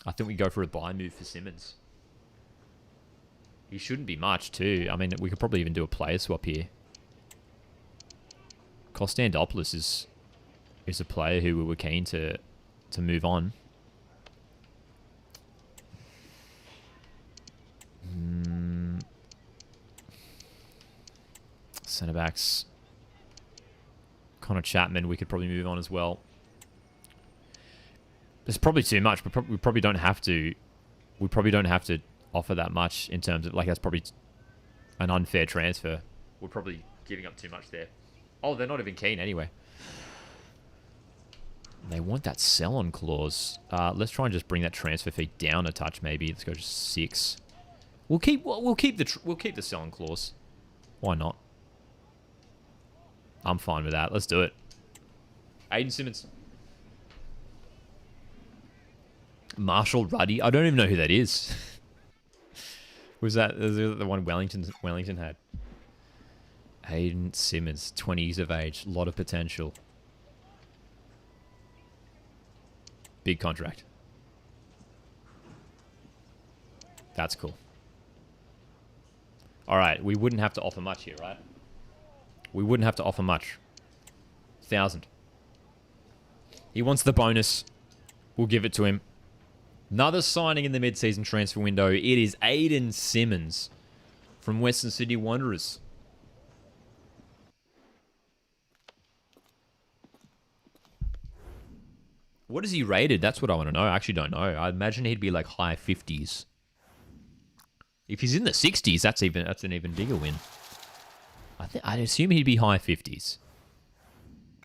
I think we go for a buy move for Simmons. He shouldn't be much too. I mean, we could probably even do a player swap here. Kostandopoulos is a player who we were keen to move on. Centre backs. Connor Chapman, we could probably move on as well. It's probably too much, but we probably don't have to. We probably don't have to offer that much in terms of, that's probably an unfair transfer. We're probably giving up too much there. Oh, they're not even keen anyway. They want that sell-on clause. Let's try and just bring that transfer fee down a touch, maybe. Let's go to 6. We'll keep the sell-on clause. Why not? I'm fine with that. Let's do it. Aiden Simmons. Marshall Ruddy. I don't even know who that is. Was that the one Wellington had? Aiden Simmons, 20 years of age, a lot of potential. Big contract. That's cool. All right, we wouldn't have to offer much here, right? We wouldn't have to offer much. 1,000. He wants the bonus. We'll give it to him. Another signing in the mid-season transfer window. It is Aiden Simmons from Western Sydney Wanderers. What is he rated? That's what I want to know. I actually don't know. I imagine he'd be like high 50s. If he's in the 60s, that's an even bigger win. I'd assume he'd be high 50s.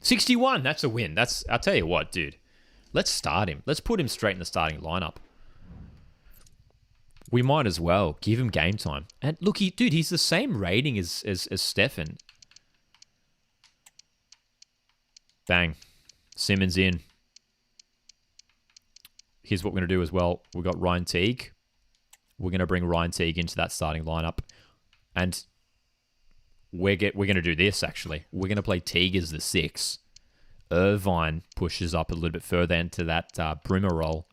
61, that's a win. I'll tell you what, dude. Let's start him. Let's put him straight in the starting lineup. We might as well give him game time. And look, dude, he's the same rating as Stefan. Bang. Simmons in. Here's what we're going to do as well. We've got Ryan Teague. We're going to bring Ryan Teague into that starting lineup. And we're going to do this, actually. We're going to play Teague as the 6. Irvine pushes up a little bit further into that Brimmer role.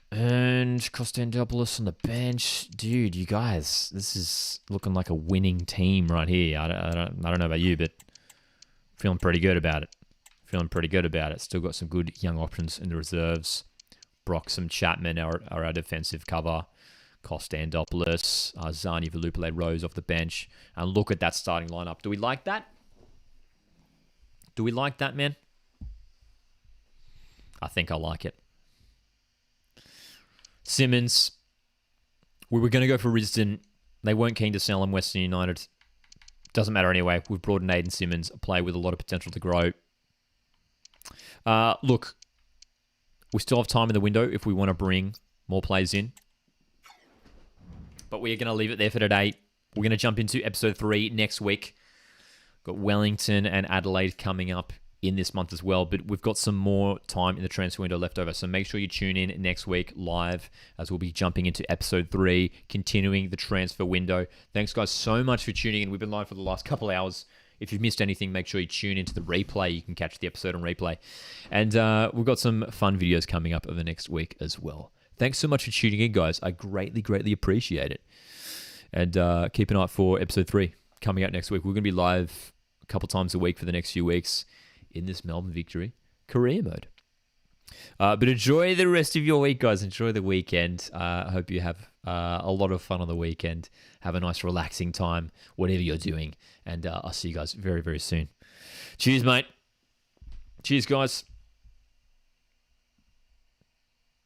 And Kostandopoulos on the bench. Dude, you guys, this is looking like a winning team right here. I don't know about you, but feeling pretty good about it. Still got some good young options in the reserves. Broxham, Chapman are our defensive cover. Kostandopoulos, Zani Velupile Rose off the bench. And look at that starting lineup. Do we like that? Do we like that, man? I think I like it. Simmons. We were going to go for Risdon. They weren't keen to sell him, Western United. Doesn't matter anyway. We've brought in Aiden Simmons, a player with a lot of potential to grow. Look, we still have time in the window if we want to bring more players in. But we are going to leave it there for today. We're going to jump into episode 3 next week. Got Wellington and Adelaide coming up in this month as well. But we've got some more time in the transfer window left over. So make sure you tune in next week live as we'll be jumping into episode 3, continuing the transfer window. Thanks, guys, so much for tuning in. We've been live for the last couple hours. If you've missed anything, make sure you tune into the replay. You can catch the episode on replay. And we've got some fun videos coming up over the next week as well. Thanks so much for tuning in, guys. I greatly, greatly appreciate it. And keep an eye out for episode 3 coming out next week. We're going to be live a couple times a week for the next few weeks in this Melbourne Victory Career Mode. But enjoy the rest of your week, guys. Enjoy the weekend. I hope you have a lot of fun on the weekend. Have a nice, relaxing time, whatever you're doing. And I'll see you guys very, very soon. Cheers, mate. Cheers, guys.